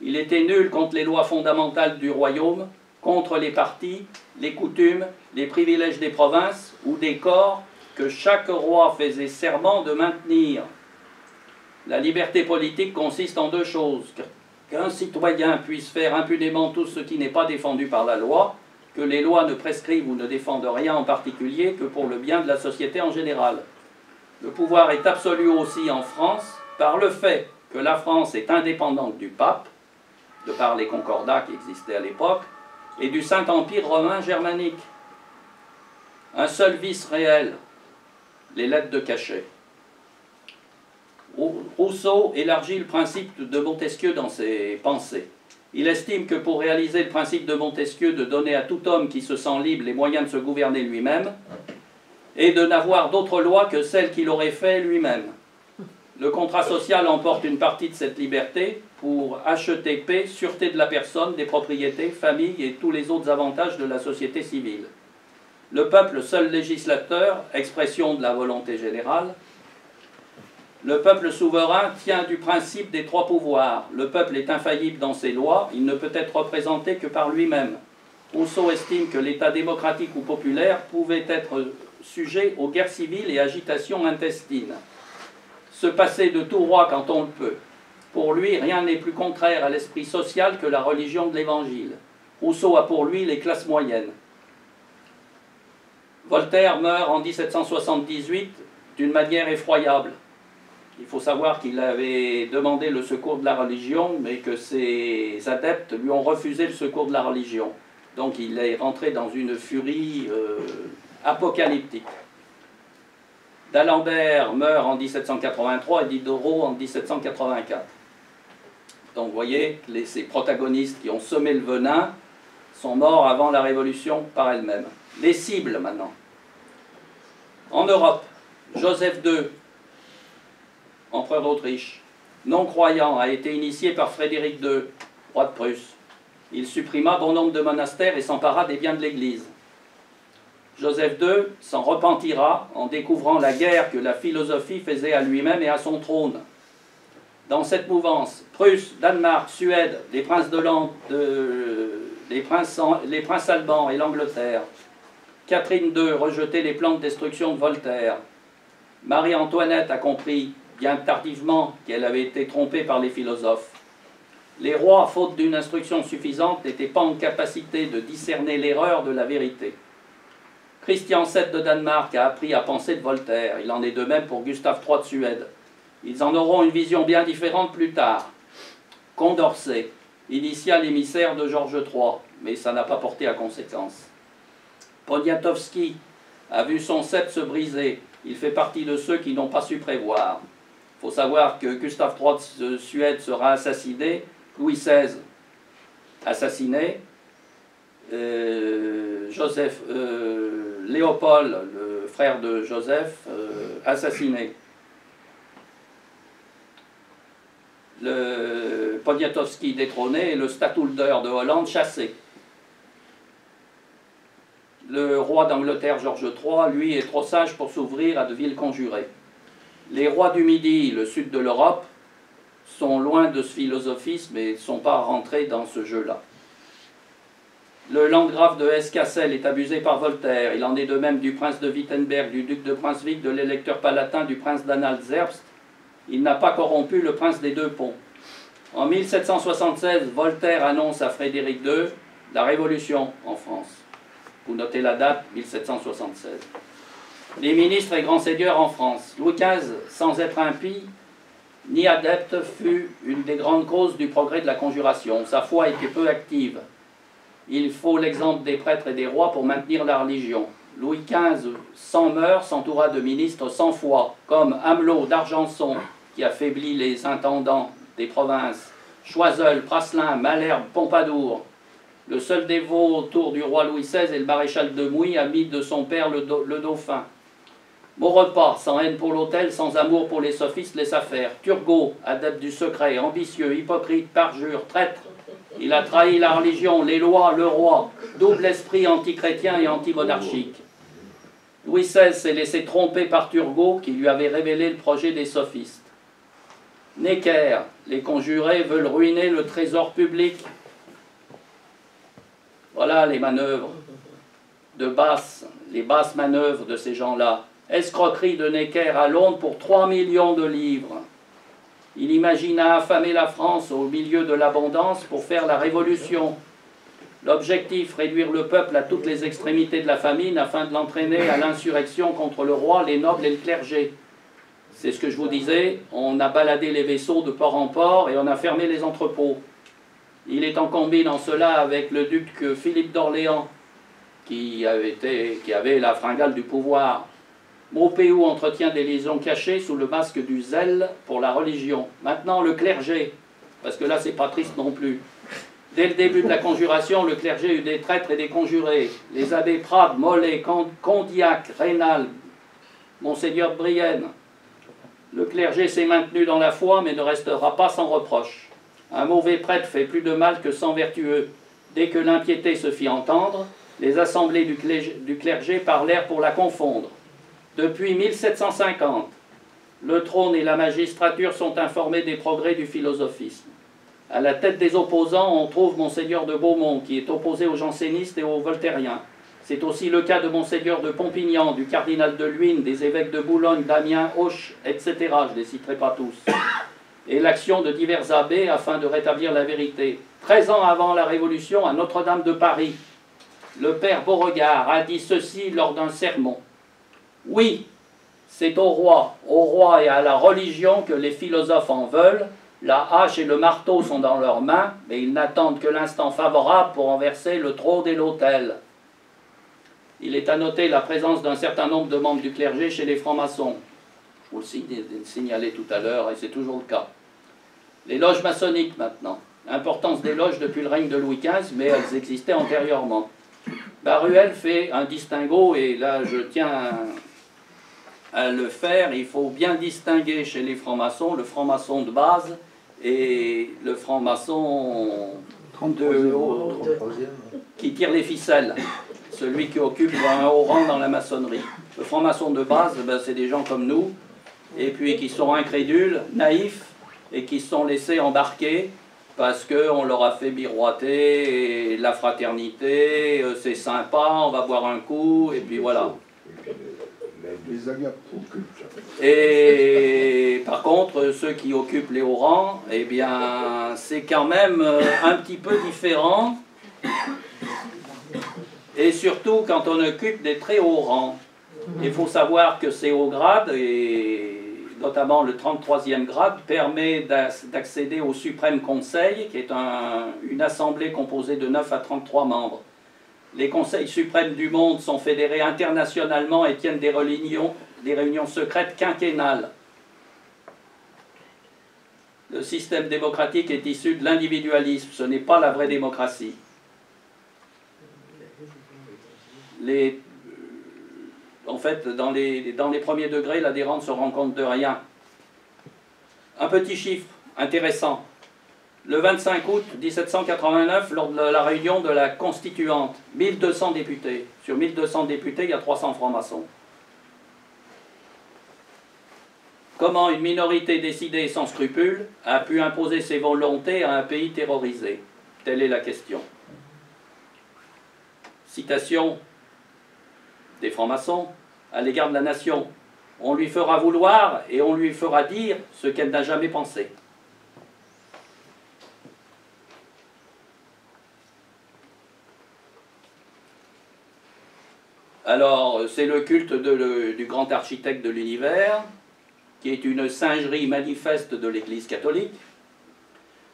Il était nul contre les lois fondamentales du royaume, contre les partis, les coutumes, les privilèges des provinces ou des corps que chaque roi faisait serment de maintenir. La liberté politique consiste en deux choses. Qu'un citoyen puisse faire impunément tout ce qui n'est pas défendu par la loi, que les lois ne prescrivent ou ne défendent rien en particulier que pour le bien de la société en général. Le pouvoir est absolu aussi en France par le fait que la France est indépendante du pape, de par les concordats qui existaient à l'époque, et du Saint-Empire romain germanique. Un seul vice réel, les lettres de cachet. Rousseau élargit le principe de Montesquieu dans ses pensées. Il estime que pour réaliser le principe de Montesquieu de donner à tout homme qui se sent libre les moyens de se gouverner lui-même et de n'avoir d'autre loi que celle qu'il aurait fait lui-même. Le contrat social emporte une partie de cette liberté pour acheter paix, sûreté de la personne, des propriétés, famille et tous les autres avantages de la société civile. Le peuple, seul législateur, expression de la volonté générale. Le peuple souverain tient du principe des trois pouvoirs. Le peuple est infaillible dans ses lois, il ne peut être représenté que par lui-même. Rousseau estime que l'État démocratique ou populaire pouvait être sujet aux guerres civiles et agitations intestines. Se passer de tout roi quand on le peut. Pour lui, rien n'est plus contraire à l'esprit social que la religion de l'Évangile. Rousseau a pour lui les classes moyennes. Voltaire meurt en 1778 d'une manière effroyable. Il faut savoir qu'il avait demandé le secours de la religion, mais que ses adeptes lui ont refusé le secours de la religion. Donc il est rentré dans une furie apocalyptique. D'Alembert meurt en 1783 et Diderot en 1784. Donc vous voyez, ces protagonistes qui ont semé le venin sont morts avant la Révolution par elle-même. Les cibles maintenant. En Europe, Joseph II, empereur d'Autriche, non-croyant, a été initié par Frédéric II, roi de Prusse. Il supprima bon nombre de monastères et s'empara des biens de l'Église. Joseph II s'en repentira en découvrant la guerre que la philosophie faisait à lui-même et à son trône. Dans cette mouvance, Prusse, Danemark, Suède, les princes les princes allemands et l'Angleterre, Catherine II rejetait les plans de destruction de Voltaire. Marie-Antoinette a compris, bien tardivement, qu'elle avait été trompée par les philosophes. Les rois, faute d'une instruction suffisante, n'étaient pas en capacité de discerner l'erreur de la vérité. Christian VII de Danemark a appris à penser de Voltaire. Il en est de même pour Gustave III de Suède. Ils en auront une vision bien différente plus tard. Condorcet initia l'émissaire de Georges III, mais ça n'a pas porté à conséquence. Poniatowski a vu son sceptre se briser. Il fait partie de ceux qui n'ont pas su prévoir. Il faut savoir que Gustave III de Suède sera assassiné, Louis XVI assassiné, Léopold, le frère de Joseph, assassiné. Le Poniatowski détrôné et le Stadtholder de Hollande chassé. Le roi d'Angleterre, Georges III, lui, est trop sage pour s'ouvrir à de villes conjurées. Les rois du Midi, le sud de l'Europe, sont loin de ce philosophisme et ne sont pas rentrés dans ce jeu-là. Le landgrave de Hesse-Cassel est abusé par Voltaire. Il en est de même du prince de Wittenberg, du duc de Brunswick, de l'électeur palatin, du prince d'Anhalt-Zerbst. Il n'a pas corrompu le prince des Deux Ponts. En 1776, Voltaire annonce à Frédéric II la Révolution en France. Vous notez la date, 1776. Les ministres et grands seigneurs en France. Louis XV, sans être impie ni adepte, fut une des grandes causes du progrès de la conjuration. Sa foi était peu active. Il faut l'exemple des prêtres et des rois pour maintenir la religion. Louis XV, sans mœurs, s'entoura de ministres sans foi, comme Amelot d'Argenson, qui affaiblit les intendants des provinces, Choiseul, Praslin, Malherbe, Pompadour. Le seul dévot autour du roi Louis XVI est le maréchal de Mouy, ami de son père le dauphin. Maurepas, sans haine pour l'autel, sans amour pour les sophistes, laissa faire. Turgot, adepte du secret, ambitieux, hypocrite, parjure, traître. Il a trahi la religion, les lois, le roi, double esprit anti-chrétien et anti-monarchique. Louis XVI s'est laissé tromper par Turgot, qui lui avait révélé le projet des sophistes. Necker, les conjurés veulent ruiner le trésor public. Voilà les manœuvres de basse, les basses manœuvres de ces gens-là. Escroquerie de Necker à Londres pour 3 millions de livres. Il imagina affamer la France au milieu de l'abondance pour faire la révolution. L'objectif, réduire le peuple à toutes les extrémités de la famine afin de l'entraîner à l'insurrection contre le roi, les nobles et le clergé. C'est ce que je vous disais, on a baladé les vaisseaux de port en port et on a fermé les entrepôts. Il est en combine en cela avec le duc Philippe d'Orléans, qui avait la fringale du pouvoir. Maupeou entretient des liaisons cachées sous le masque du zèle pour la religion. Maintenant, le clergé, parce que là, c'est pas triste non plus. Dès le début de la conjuration, le clergé eut des traîtres et des conjurés. Les abbés Prade, Mollet, Condillac, Rénal, Monseigneur de Brienne. Le clergé s'est maintenu dans la foi, mais ne restera pas sans reproche. Un mauvais prêtre fait plus de mal que 100 vertueux. Dès que l'impiété se fit entendre, les assemblées du clergé parlèrent pour la confondre. Depuis 1750, le trône et la magistrature sont informés des progrès du philosophisme. À la tête des opposants, on trouve Monseigneur de Beaumont, qui est opposé aux jansénistes et aux voltairiens. C'est aussi le cas de Monseigneur de Pompignan, du cardinal de Luynes, des évêques de Boulogne, d'Amiens, Auch, etc. Je ne les citerai pas tous. Et l'action de divers abbés afin de rétablir la vérité. 13 ans avant la Révolution, à Notre-Dame de Paris, le père Beauregard a dit ceci lors d'un sermon. Oui, c'est au roi et à la religion que les philosophes en veulent. La hache et le marteau sont dans leurs mains, mais ils n'attendent que l'instant favorable pour renverser le trône et l'autel. Il est à noter la présence d'un certain nombre de membres du clergé chez les francs-maçons. Je vous le signalais tout à l'heure, et c'est toujours le cas. Les loges maçonniques maintenant. L'importance des loges depuis le règne de Louis XV, mais elles existaient antérieurement. Baruel fait un distinguo, et là je tiens à le faire. Il faut bien distinguer chez les francs-maçons le franc-maçon de base et le franc-maçon qui tire les ficelles, celui qui occupe un haut rang dans la maçonnerie. Le franc-maçon de base, ben, c'est des gens comme nous, et puis qui sont incrédules, naïfs, et qui se sont laissés embarquer parce qu'on leur a fait miroiter la fraternité, c'est sympa, on va boire un coup, et puis voilà. Les agapes occultes. Et par contre, ceux qui occupent les hauts rangs, eh bien, c'est quand même un petit peu différent. Et surtout quand on occupe des très hauts rangs. Il faut savoir que ces hauts grades, et notamment le 33e grade, permet d'accéder au Suprême Conseil, qui est une assemblée composée de 9 à 33 membres. Les conseils suprêmes du monde sont fédérés internationalement et tiennent des réunions secrètes quinquennales. Le système démocratique est issu de l'individualisme, ce n'est pas la vraie démocratie. En fait, dans les premiers degrés, l'adhérent ne se rend compte de rien. Un petit chiffre intéressant. Le 25 août 1789, lors de la réunion de la Constituante, 1200 députés. Sur 1200 députés, il y a 300 francs-maçons. Comment une minorité décidée sans scrupule a pu imposer ses volontés à un pays terrorisé? Telle est la question. Citation des francs-maçons à l'égard de la nation. On lui fera vouloir et on lui fera dire ce qu'elle n'a jamais pensé. Alors, c'est le culte du grand architecte de l'univers, qui est une singerie manifeste de l'Église catholique.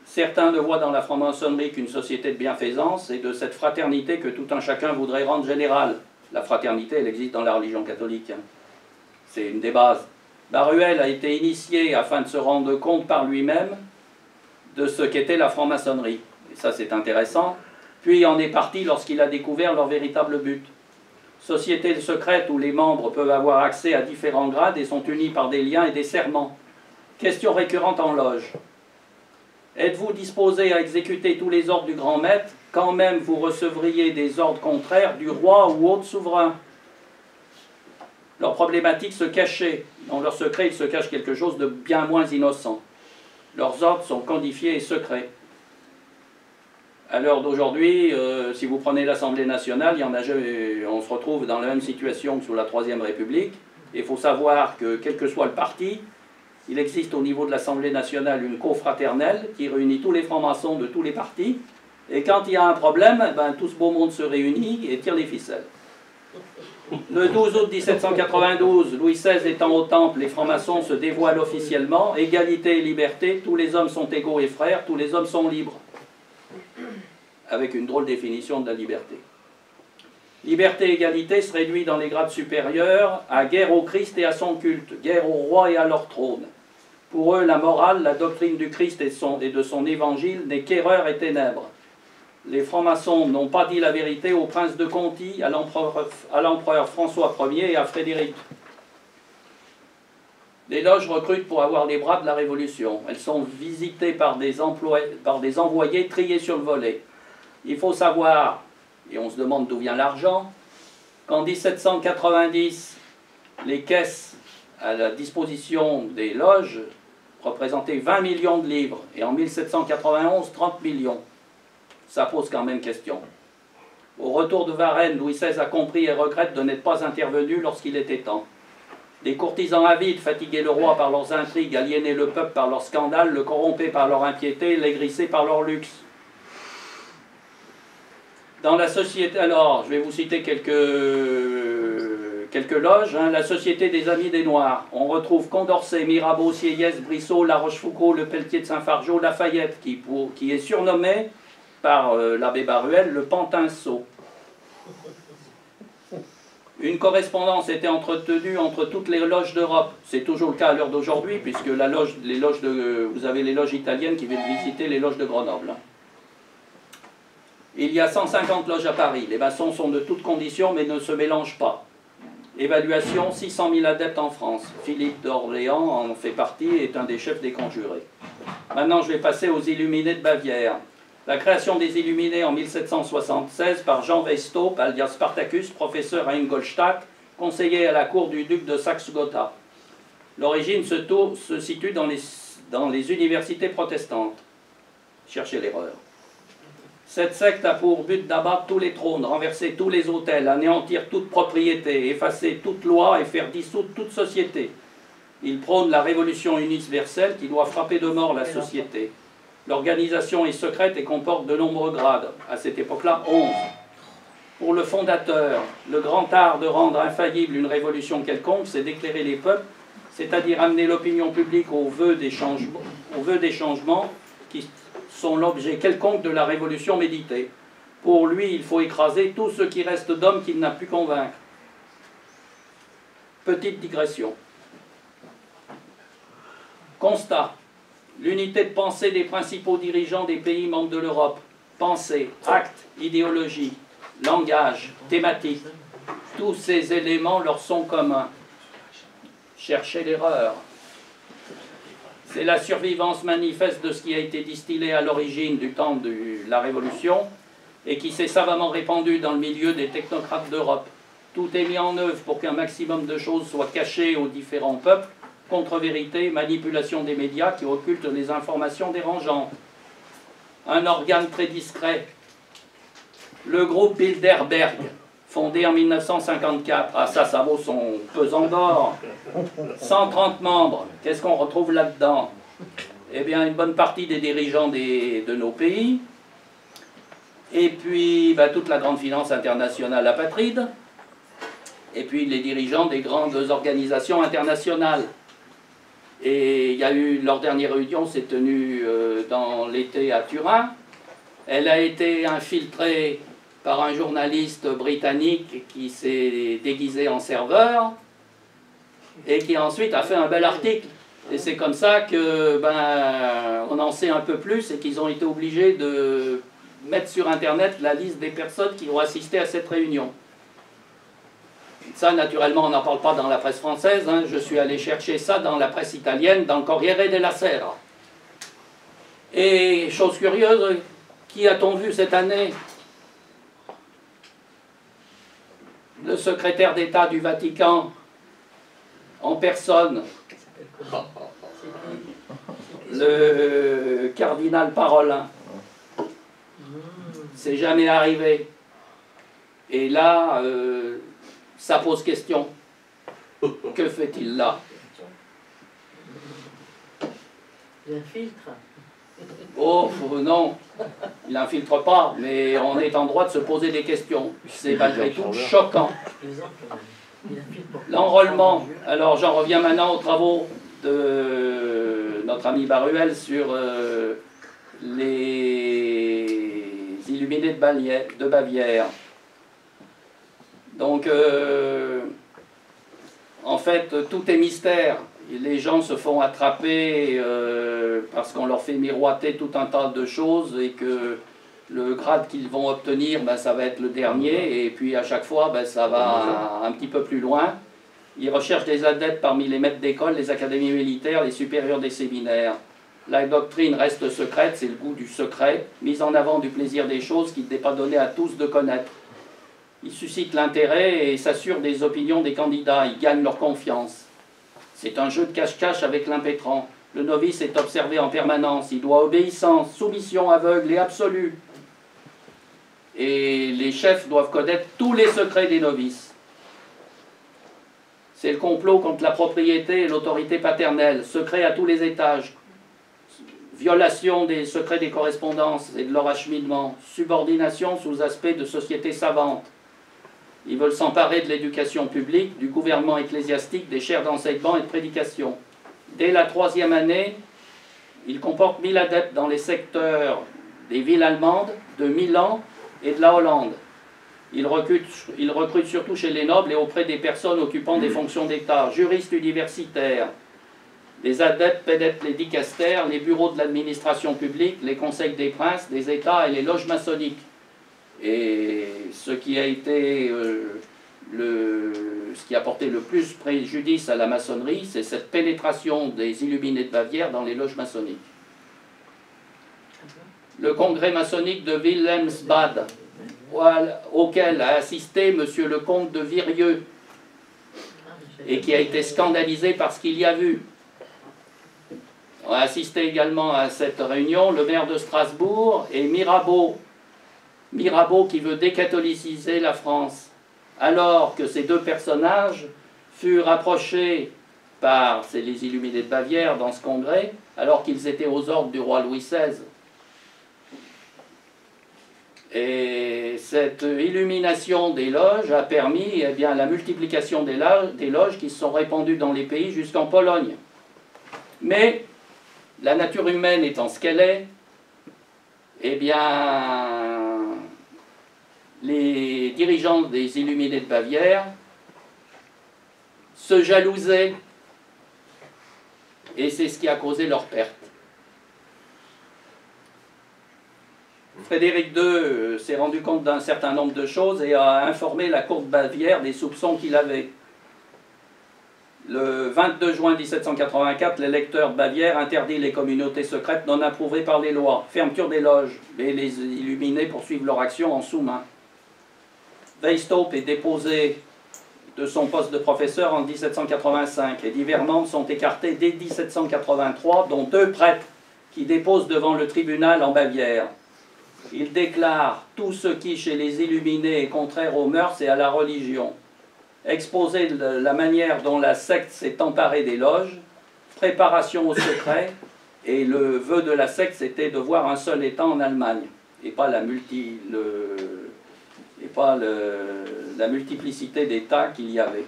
Certains ne voient dans la franc-maçonnerie qu'une société de bienfaisance et de cette fraternité que tout un chacun voudrait rendre générale. La fraternité, elle existe dans la religion catholique. C'est une des bases. Baruel a été initié afin de se rendre compte par lui-même de ce qu'était la franc-maçonnerie. Et ça, c'est intéressant. Puis il en est parti lorsqu'il a découvert leur véritable but. Société secrète où les membres peuvent avoir accès à différents grades et sont unis par des liens et des serments. Question récurrente en loge. Êtes-vous disposé à exécuter tous les ordres du grand maître, quand même vous recevriez des ordres contraires du roi ou autre souverain? Leur problématique se cachait. Dans leur secret, il se cache quelque chose de bien moins innocent. Leurs ordres sont codifiés et secrets. À l'heure d'aujourd'hui, si vous prenez l'Assemblée nationale, on se retrouve dans la même situation que sous la Troisième République. Il faut savoir que, quel que soit le parti, il existe au niveau de l'Assemblée nationale une confraternelle qui réunit tous les francs-maçons de tous les partis. Et quand il y a un problème, ben, tout ce beau monde se réunit et tire les ficelles. Le 12 août 1792, Louis XVI étant au Temple, les francs-maçons se dévoilent officiellement. Égalité et liberté, tous les hommes sont égaux et frères, tous les hommes sont libres. Avec une drôle définition de la liberté. Liberté et égalité se réduit dans les grades supérieurs à guerre au Christ et à son culte, guerre au roi et à leur trône. Pour eux, la morale, la doctrine du Christ et de son évangile n'est qu'erreur et ténèbres. Les francs-maçons n'ont pas dit la vérité au prince de Conti, à l'empereur François Ier et à Frédéric. Les loges recrutent pour avoir les bras de la Révolution. Elles sont visitées par des envoyés triés sur le volet. Il faut savoir, et on se demande d'où vient l'argent, qu'en 1790, les caisses à la disposition des loges représentaient 20 millions de livres, et en 1791, 30 millions. Ça pose quand même question. Au retour de Varennes, Louis XVI a compris et regrette de n'être pas intervenu lorsqu'il était temps. Des courtisans avides fatiguaient le roi par leurs intrigues, aliénaient le peuple par leurs scandales, le corrompaient par leur impiété, l'aigrissaient par leur luxe. Dans la société, alors, je vais vous citer quelques loges. La Société des Amis des Noirs. On retrouve Condorcet, Mirabeau, Sieyès, Brissot, La Rochefoucauld, Le Pelletier de Saint-Fargeau, Lafayette, qui est surnommé par l'abbé Baruel le Pantin-Sot. Une correspondance était entretenue entre toutes les loges d'Europe. C'est toujours le cas à l'heure d'aujourd'hui, puisque vous avez les loges italiennes qui viennent visiter les loges de Grenoble. Il y a 150 loges à Paris. Les maçons sont de toutes conditions, mais ne se mélangent pas. Évaluation, 600 000 adeptes en France. Philippe d'Orléans en fait partie et est un des chefs des conjurés. Maintenant, je vais passer aux Illuminés de Bavière. La création des Illuminés en 1776 par Jean Weistop, alias Spartacus, professeur à Ingolstadt, conseiller à la cour du duc de Saxe-Gotha. L'origine se situe dans les universités protestantes. Cherchez l'erreur. Cette secte a pour but d'abattre tous les trônes, renverser tous les autels, anéantir toute propriété, effacer toute loi et faire dissoudre toute société. Il prône la révolution universelle qui doit frapper de mort la société. L'organisation est secrète et comporte de nombreux grades. À cette époque-là, 11. Pour le fondateur, le grand art de rendre infaillible une révolution quelconque, c'est d'éclairer les peuples, c'est-à-dire amener l'opinion publique aux vœux des changements qui sont l'objet quelconque de la révolution méditée. Pour lui, il faut écraser tout ce qui reste d'homme qu'il n'a pu convaincre. Petite digression. Constat. L'unité de pensée des principaux dirigeants des pays membres de l'Europe. Pensée, acte, idéologie, langage, thématique. Tous ces éléments leur sont communs. Cherchez l'erreur. C'est la survivance manifeste de ce qui a été distillé à l'origine du temps de la Révolution et qui s'est savamment répandu dans le milieu des technocrates d'Europe. Tout est mis en œuvre pour qu'un maximum de choses soient cachées aux différents peuples, contre-vérité, manipulation des médias qui occultent les informations dérangeantes. Un organe très discret. Le groupe Bilderberg, fondé en 1954. Ah ça vaut son pesant d'or. 130 membres. Qu'est-ce qu'on retrouve là-dedans? Eh bien, une bonne partie des dirigeants de nos pays. Et puis, toute la grande finance internationale apatride. Et puis, les dirigeants des grandes organisations internationales. Et il y a eu, leur dernière réunion s'est tenue dans l'été à Turin. Elle a été infiltrée par un journaliste britannique qui s'est déguisé en serveur et qui ensuite a fait un bel article. Et c'est comme ça que on en sait un peu plus et qu'ils ont été obligés de mettre sur Internet la liste des personnes qui ont assisté à cette réunion. Ça, naturellement, on n'en parle pas dans la presse française. Hein. Je suis allé chercher ça dans la presse italienne, dans le Corriere della Sera. Et, chose curieuse, qui a-t-on vu cette année? Le secrétaire d'État du Vatican, en personne, le cardinal Parolin. C'est jamais arrivé. Et là, ça pose question. Que fait-il là? Il infiltre. Oh, non, il n'infiltre pas, mais on est en droit de se poser des questions. C'est malgré tout choquant. L'enrôlement. Alors j'en reviens maintenant aux travaux de notre ami Baruel sur les illuminés de Bavière. Donc, en fait, tout est mystère. Les gens se font attraper parce qu'on leur fait miroiter tout un tas de choses et que le grade qu'ils vont obtenir, ça va être le dernier. Et puis à chaque fois, ça va un petit peu plus loin. Ils recherchent des adeptes parmi les maîtres d'école, les académies militaires, les supérieurs des séminaires. La doctrine reste secrète, c'est le goût du secret, mise en avant du plaisir des choses qu'il n'est pas donné à tous de connaître. Ils suscitent l'intérêt et s'assurent des opinions des candidats, ils gagnent leur confiance. C'est un jeu de cache-cache avec l'impétrant. Le novice est observé en permanence, il doit obéissance, soumission aveugle et absolue. Et les chefs doivent connaître tous les secrets des novices. C'est le complot contre la propriété et l'autorité paternelle, secret à tous les étages. Violation des secrets des correspondances et de leur acheminement, subordination sous aspect de société savante. Ils veulent s'emparer de l'éducation publique, du gouvernement ecclésiastique, des chaires d'enseignement et de prédication. Dès la 3e année, ils comportent 1000 adeptes dans les secteurs des villes allemandes, de Milan et de la Hollande. Ils recrutent surtout chez les nobles et auprès des personnes occupant des fonctions d'État, juristes universitaires. Les adeptes pénètrent les dicastères, les bureaux de l'administration publique, les conseils des princes, des États et les loges maçonniques. Et ce qui a été ce qui a porté le plus préjudice à la maçonnerie, c'est cette pénétration des illuminés de Bavière dans les loges maçonniques. Le congrès maçonnique de Wilhelmsbad, auquel a assisté M. le comte de Virieu, et qui a été scandalisé par ce qu'il y a vu. On a assisté également à cette réunion le maire de Strasbourg et Mirabeau. Mirabeau qui veut décatholiciser la France, alors que ces deux personnages furent approchés c'est les Illuminés de Bavière dans ce congrès, alors qu'ils étaient aux ordres du roi Louis XVI. Et cette illumination des loges a permis eh bien, la multiplication des loges qui se sont répandues dans les pays jusqu'en Pologne. Mais la nature humaine étant ce qu'elle est, eh bien, les dirigeants des Illuminés de Bavière se jalousaient, et c'est ce qui a causé leur perte. Frédéric II s'est rendu compte d'un certain nombre de choses et a informé la cour de Bavière des soupçons qu'il avait. Le 22 juin 1784, l'électeur de Bavière interdit les communautés secrètes non approuvées par les lois. Fermeture des loges, et les Illuminés poursuivent leur action en sous-main. Weishaupt est déposé de son poste de professeur en 1785 et divers membres sont écartés dès 1783, dont 2 prêtres qui déposent devant le tribunal en Bavière. Il déclare tout ce qui, chez les Illuminés, est contraire aux mœurs et à la religion. Exposer la manière dont la secte s'est emparée des loges, préparation au secret, et le vœu de la secte, c'était de voir un seul État en Allemagne, et pas la multiplicité d'États qu'il y avait.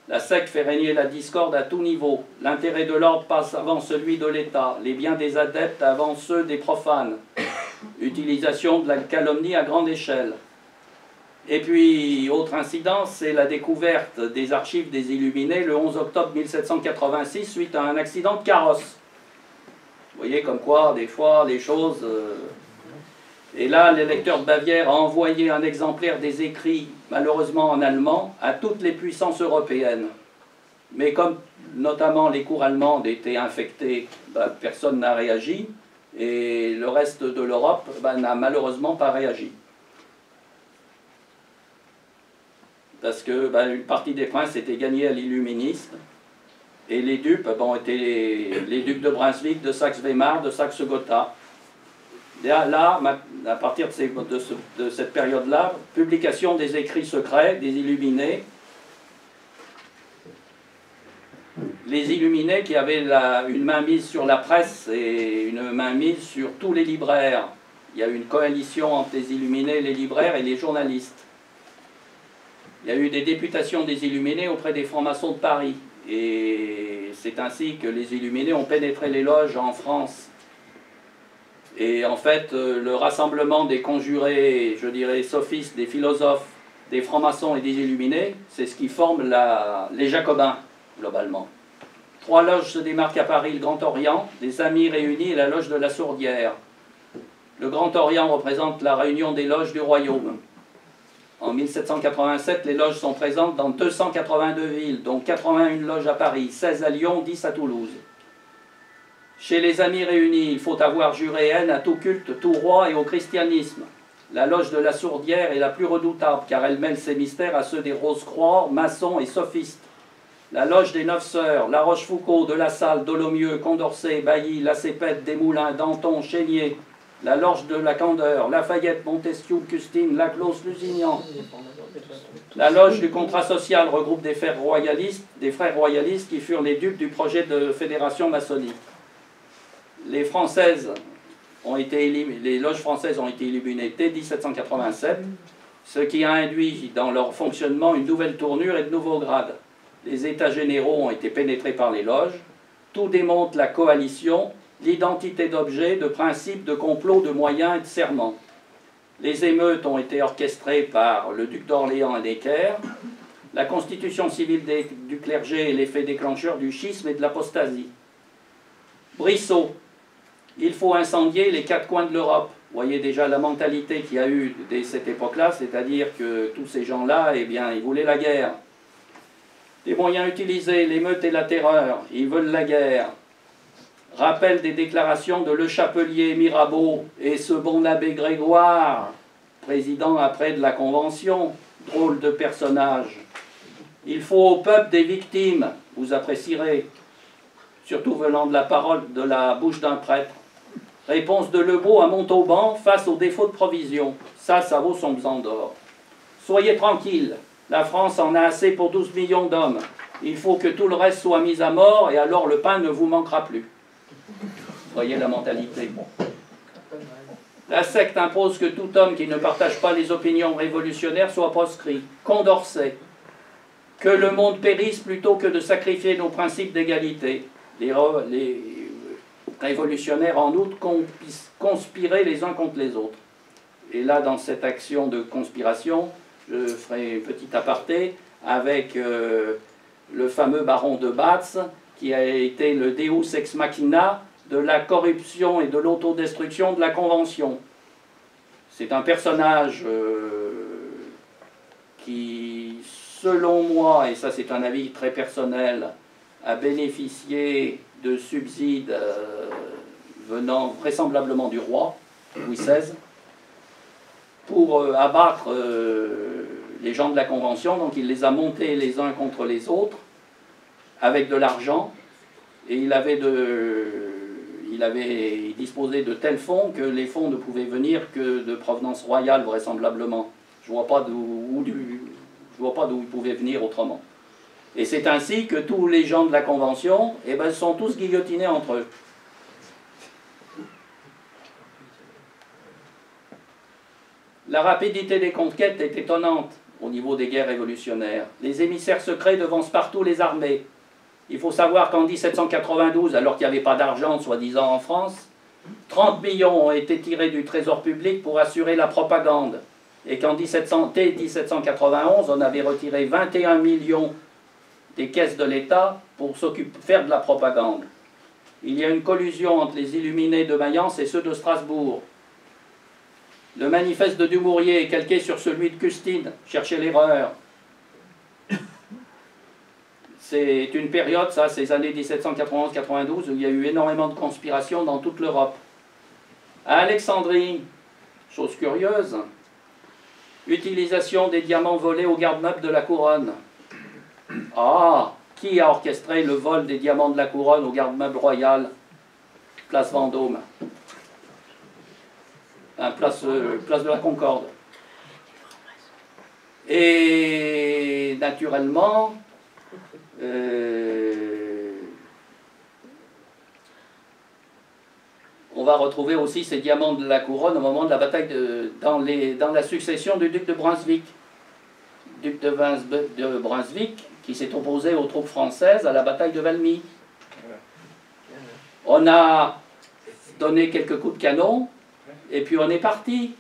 La secte fait régner la discorde à tout niveau. L'intérêt de l'ordre passe avant celui de l'État, les biens des adeptes avant ceux des profanes. Utilisation de la calomnie à grande échelle. Et puis, autre incident, c'est la découverte des archives des Illuminés le 11 octobre 1786 suite à un accident de carrosse. Vous voyez comme quoi, des fois, les choses... Et là, l'électeur de Bavière a envoyé un exemplaire des écrits, malheureusement en allemand, à toutes les puissances européennes. Mais comme notamment les cours allemandes étaient infectées, personne n'a réagi, et le reste de l'Europe n'a malheureusement pas réagi. Parce que une partie des princes était gagnée à l'illuminisme, et les dupes étaient les ducs de Brunswick, de Saxe-Weimar, de Saxe-Gotha. Là, à partir de cette période-là, publication des écrits secrets des Illuminés. Les Illuminés qui avaient une mainmise sur la presse et une mainmise sur tous les libraires. Il y a eu une coalition entre les Illuminés, les libraires et les journalistes. Il y a eu des députations des Illuminés auprès des francs-maçons de Paris. Et c'est ainsi que les Illuminés ont pénétré les loges en France. Et en fait, le rassemblement des conjurés, je dirais, sophistes, des philosophes, des francs-maçons et des Illuminés, c'est ce qui forme les Jacobins, globalement. 3 loges se démarquent à Paris, le Grand Orient, les Amis réunis et la loge de la Sourdière. Le Grand Orient représente la réunion des loges du royaume. En 1787, les loges sont présentes dans 282 villes, dont 81 loges à Paris, 16 à Lyon, 10 à Toulouse. Chez les Amis réunis, il faut avoir juré haine à tout culte, tout roi et au christianisme. La loge de la Sourdière est la plus redoutable, car elle mêle ses mystères à ceux des Rose-Croix, maçons et sophistes. La loge des 9 sœurs, La Rochefoucauld, de La Salle, Dolomieu, Condorcet, Bailly, La Sépette, Desmoulins, Danton, Chénier. La loge de la Candeur, Lafayette, Montesquieu, Custine, Laclos, Lusignan. La loge du contrat social regroupe des frères royalistes qui furent les dupes du projet de fédération maçonnique. Les loges françaises ont été illuminées dès 1787, ce qui a induit dans leur fonctionnement une nouvelle tournure et de nouveaux grades. Les états généraux ont été pénétrés par les loges. Tout démontre la coalition, l'identité d'objets, de principes, de complots, de moyens et de serments. Les émeutes ont été orchestrées par le duc d'Orléans et Necker. La constitution civile du clergé est l'effet déclencheur du schisme et de l'apostasie. Brissot. Il faut incendier les 4 coins de l'Europe. Vous voyez déjà la mentalité qu'il y a eu dès cette époque-là, c'est-à-dire que tous ces gens-là, eh bien, ils voulaient la guerre. Les moyens utilisés, l'émeute et la terreur, ils veulent la guerre. Rappel des déclarations de Le Chapelier, Mirabeau et ce bon abbé Grégoire, président après de la Convention, drôle de personnage. Il faut au peuple des victimes, vous apprécierez, surtout venant de la bouche d'un prêtre. Réponse de Lebeau à Montauban face au défaut de provision. Ça vaut son pesant d'or. Soyez tranquilles, la France en a assez pour 12 millions d'hommes. il faut que tout le reste soit mis à mort et alors le pain ne vous manquera plus. Vous voyez la mentalité. La secte impose que tout homme qui ne partage pas les opinions révolutionnaires soit proscrit. Condorcet. Que le monde périsse plutôt que de sacrifier nos principes d'égalité. Les révolutionnaires, en outre, conspiraient les uns contre les autres. Et là, dans cette action de conspiration, je ferai un petit aparté avec le fameux baron de Batz, qui a été le Deus ex machina de la corruption et de l'autodestruction de la Convention. C'est un personnage qui, selon moi, et ça c'est un avis très personnel, a bénéficié de subsides venant vraisemblablement du roi, Louis XVI, pour abattre les gens de la Convention. Donc il les a montés les uns contre les autres, avec de l'argent, et il disposait de tels fonds que les fonds ne pouvaient venir que de provenance royale, vraisemblablement. Je ne vois pas d'où ils pouvaient venir autrement. Et c'est ainsi que tous les gens de la Convention sont tous guillotinés entre eux. La rapidité des conquêtes est étonnante au niveau des guerres révolutionnaires. Les émissaires secrets devancent partout les armées. Il faut savoir qu'en 1792, alors qu'il n'y avait pas d'argent, soi-disant en France, 30 millions ont été tirés du trésor public pour assurer la propagande. Et qu'en 1791, on avait retiré 21 millions des caisses de l'État pour faire de la propagande. Il y a une collusion entre les illuminés de Mayence et ceux de Strasbourg. Le manifeste de Dumouriez est calqué sur celui de Custine. Cherchez l'erreur. C'est une période, ça, ces années 1791-92, où il y a eu énormément de conspirations dans toute l'Europe. À Alexandrie, chose curieuse, utilisation des diamants volés au garde-meuble de la couronne. Ah, qui a orchestré le vol des diamants de la couronne au garde-meuble royal, place Vendôme, place de la Concorde. Et naturellement, on va retrouver aussi ces diamants de la couronne au moment de la bataille dans la succession du duc de Brunswick. Duc de Brunswick qui s'est opposé aux troupes françaises à la bataille de Valmy. On a donné quelques coups de canon et puis on est parti.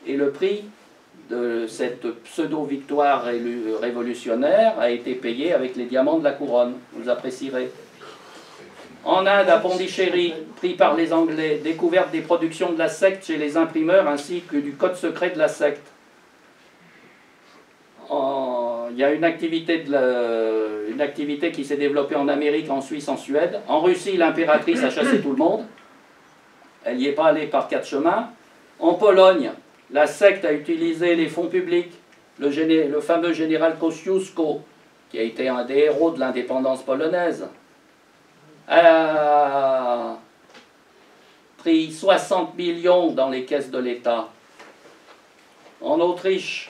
Et le prix de cette pseudo-victoire révolutionnaire a été payé avec les diamants de la couronne. Vous apprécierez. En Inde, à Pondichéry, pris par les Anglais, découverte des productions de la secte chez les imprimeurs ainsi que du code secret de la secte. Il y a une activité qui s'est développée en Amérique, en Suisse, en Suède. En Russie, l'impératrice a chassé tout le monde. Elle n'y est pas allée par 4 chemins. En Pologne, la secte a utilisé les fonds publics. Le fameux général Kosciuszko, qui a été un des héros de l'indépendance polonaise, a pris 60 millions dans les caisses de l'État. En Autriche,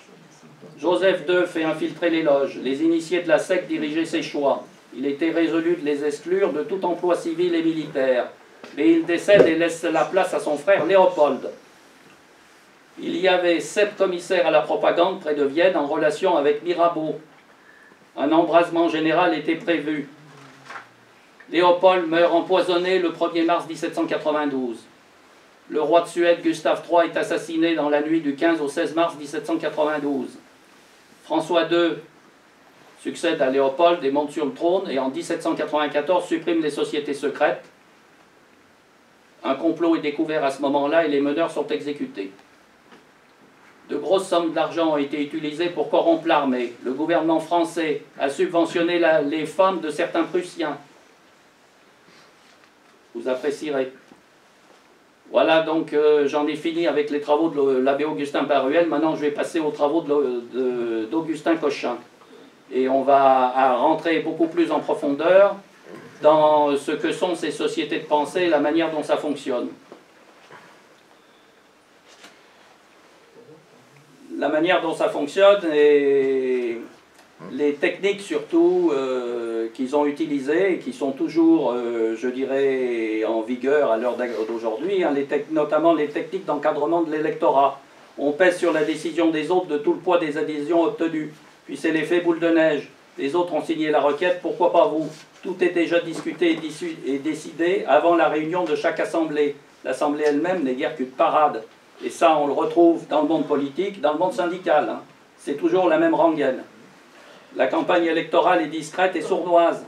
Joseph II fait infiltrer les loges. Les initiés de la secte dirigeaient ses choix. Il était résolu de les exclure de tout emploi civil et militaire. Mais il décède et laisse la place à son frère Léopold. Il y avait 7 commissaires à la propagande près de Vienne en relation avec Mirabeau. Un embrasement général était prévu. Léopold meurt empoisonné le 1er mars 1792. Le roi de Suède, Gustave III, est assassiné dans la nuit du 15 au 16 mars 1792. François II succède à Léopold et monte sur le trône et en 1794 supprime les sociétés secrètes. Un complot est découvert à ce moment-là et les meneurs sont exécutés. De grosses sommes d'argent ont été utilisées pour corrompre l'armée. Le gouvernement français a subventionné les femmes de certains Prussiens. Vous apprécierez. Voilà, donc j'en ai fini avec les travaux de l'abbé Augustin Paruel. Maintenant, je vais passer aux travaux d'Augustin Cochin. Et on va rentrer beaucoup plus en profondeur dans ce que sont ces sociétés de pensée et la manière dont ça fonctionne. La manière dont ça fonctionne les techniques surtout qu'ils ont utilisées et qui sont toujours, je dirais, en vigueur à l'heure d'aujourd'hui, hein, notamment les techniques d'encadrement de l'électorat. On pèse sur la décision des autres de tout le poids des adhésions obtenues. Puis c'est l'effet boule de neige. Les autres ont signé la requête, pourquoi pas vous? Tout est déjà discuté et décidé avant la réunion de chaque assemblée. L'assemblée elle-même n'est guère qu'une parade. Et ça, on le retrouve dans le monde politique, dans le monde syndical. Hein. C'est toujours la même rengaine. La campagne électorale est discrète et sournoise,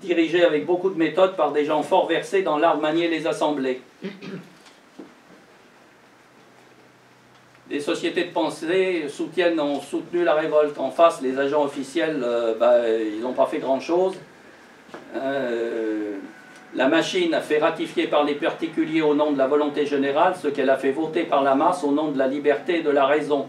dirigée avec beaucoup de méthode par des gens fort versés dans l'art de manier les assemblées. Les sociétés de pensée ont soutenu la révolte. En face, les agents officiels, ils n'ont pas fait grand-chose. La machine a fait ratifier par les particuliers au nom de la volonté générale ce qu'elle a fait voter par la masse au nom de la liberté et de la raison.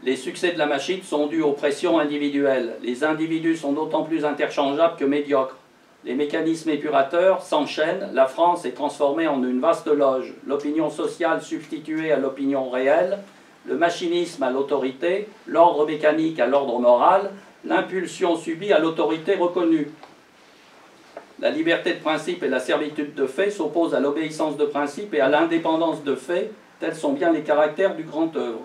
Les succès de la machine sont dus aux pressions individuelles. Les individus sont d'autant plus interchangeables que médiocres. Les mécanismes épurateurs s'enchaînent, la France est transformée en une vaste loge, l'opinion sociale substituée à l'opinion réelle, le machinisme à l'autorité, l'ordre mécanique à l'ordre moral, l'impulsion subie à l'autorité reconnue. La liberté de principe et la servitude de fait s'opposent à l'obéissance de principe et à l'indépendance de fait, tels sont bien les caractères du grand œuvre.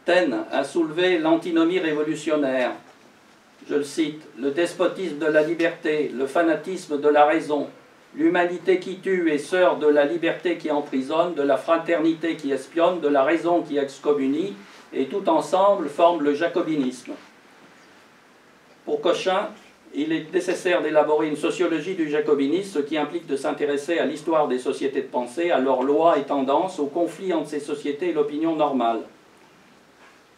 Taine a soulevé l'antinomie révolutionnaire. Je le cite, « Le despotisme de la liberté, le fanatisme de la raison, l'humanité qui tue et sœur de la liberté qui emprisonne, de la fraternité qui espionne, de la raison qui excommunie, et tout ensemble forment le jacobinisme. » Pour Cochin, il est nécessaire d'élaborer une sociologie du jacobinisme, ce qui implique de s'intéresser à l'histoire des sociétés de pensée, à leurs lois et tendances, au conflit entre ces sociétés et l'opinion normale.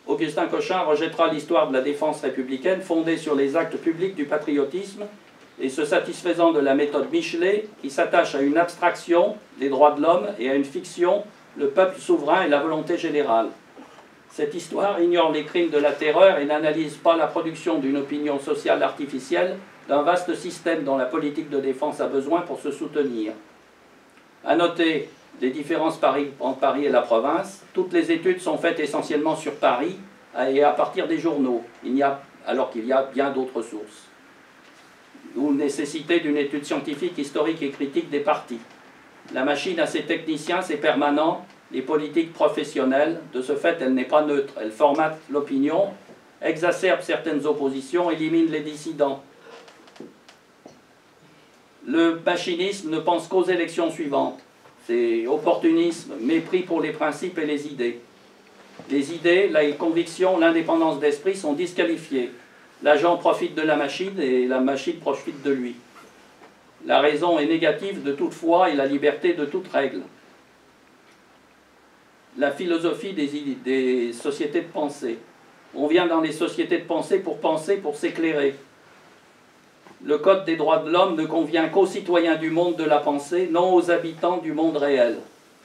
Augustin Cochin rejettera l'histoire de la défense républicaine fondée sur les actes publics du patriotisme et se satisfaisant de la méthode Michelet qui s'attache à une abstraction, les droits de l'homme, et à une fiction, le peuple souverain et la volonté générale. Cette histoire ignore les crimes de la terreur et n'analyse pas la production d'une opinion sociale artificielle d'un vaste système dont la politique de défense a besoin pour se soutenir. À noter les différences entre Paris et la province. Toutes les études sont faites essentiellement sur Paris et à partir des journaux, alors qu'il y a bien d'autres sources. D'où nécessité d'une étude scientifique, historique et critique des partis. La machine a ses techniciens, ses permanents, les politiques professionnelles. De ce fait, elle n'est pas neutre. Elle formate l'opinion, exacerbe certaines oppositions, élimine les dissidents. Le machinisme ne pense qu'aux élections suivantes. C'est opportunisme, mépris pour les principes et les idées. Les idées, les convictions, l'indépendance d'esprit sont disqualifiées. L'agent profite de la machine et la machine profite de lui. La raison est négative de toute foi et la liberté de toute règle. La philosophie des sociétés de pensée. On vient dans les sociétés de pensée, pour s'éclairer. Le code des droits de l'homme ne convient qu'aux citoyens du monde de la pensée, non aux habitants du monde réel.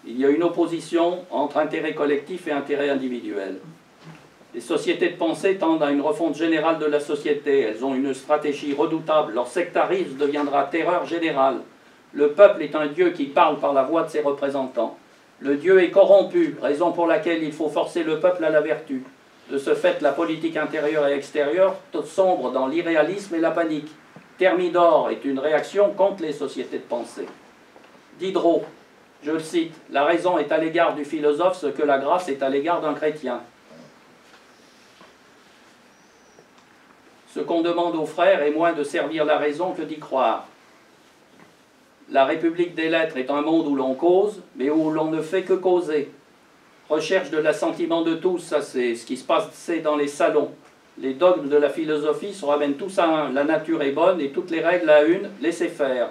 Il y a une opposition entre intérêt collectif et intérêt individuel. Les sociétés de pensée tendent à une refonte générale de la société. Elles ont une stratégie redoutable. Leur sectarisme deviendra terreur générale. Le peuple est un Dieu qui parle par la voix de ses représentants. Le Dieu est corrompu, raison pour laquelle il faut forcer le peuple à la vertu. De ce fait, la politique intérieure et extérieure sombre dans l'irréalisme et la panique. Thermidor est une réaction contre les sociétés de pensée. Diderot, je le cite, « La raison est à l'égard du philosophe ce que la grâce est à l'égard d'un chrétien. » Ce qu'on demande aux frères est moins de servir la raison que d'y croire. La République des lettres est un monde où l'on cause, mais où l'on ne fait que causer. Recherche de l'assentiment de tous, ça c'est ce qui se passe dans les salons. Les dogmes de la philosophie se ramènent tous à un. La nature est bonne et toutes les règles à une, laissez faire.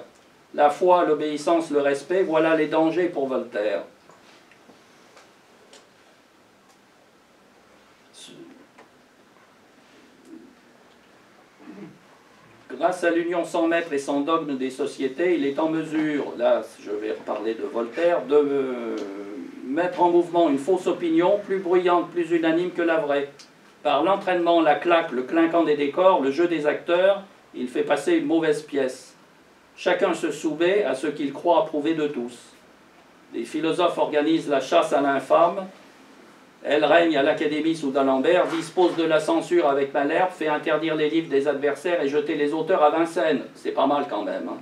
La foi, l'obéissance, le respect, voilà les dangers pour Voltaire. Grâce à l'union sans maître et sans dogme des sociétés, il est en mesure, là je vais reparler de Voltaire, de mettre en mouvement une fausse opinion plus bruyante, plus unanime que la vraie. Par l'entraînement, la claque, le clinquant des décors, le jeu des acteurs, il fait passer une mauvaise pièce. Chacun se soumet à ce qu'il croit approuver de tous. Les philosophes organisent la chasse à l'infâme Elle règne à l'Académie sous d'Alembert, dispose de la censure avec Malherbe, fait interdire les livres des adversaires et jeter les auteurs à Vincennes. C'est pas mal quand même. Hein.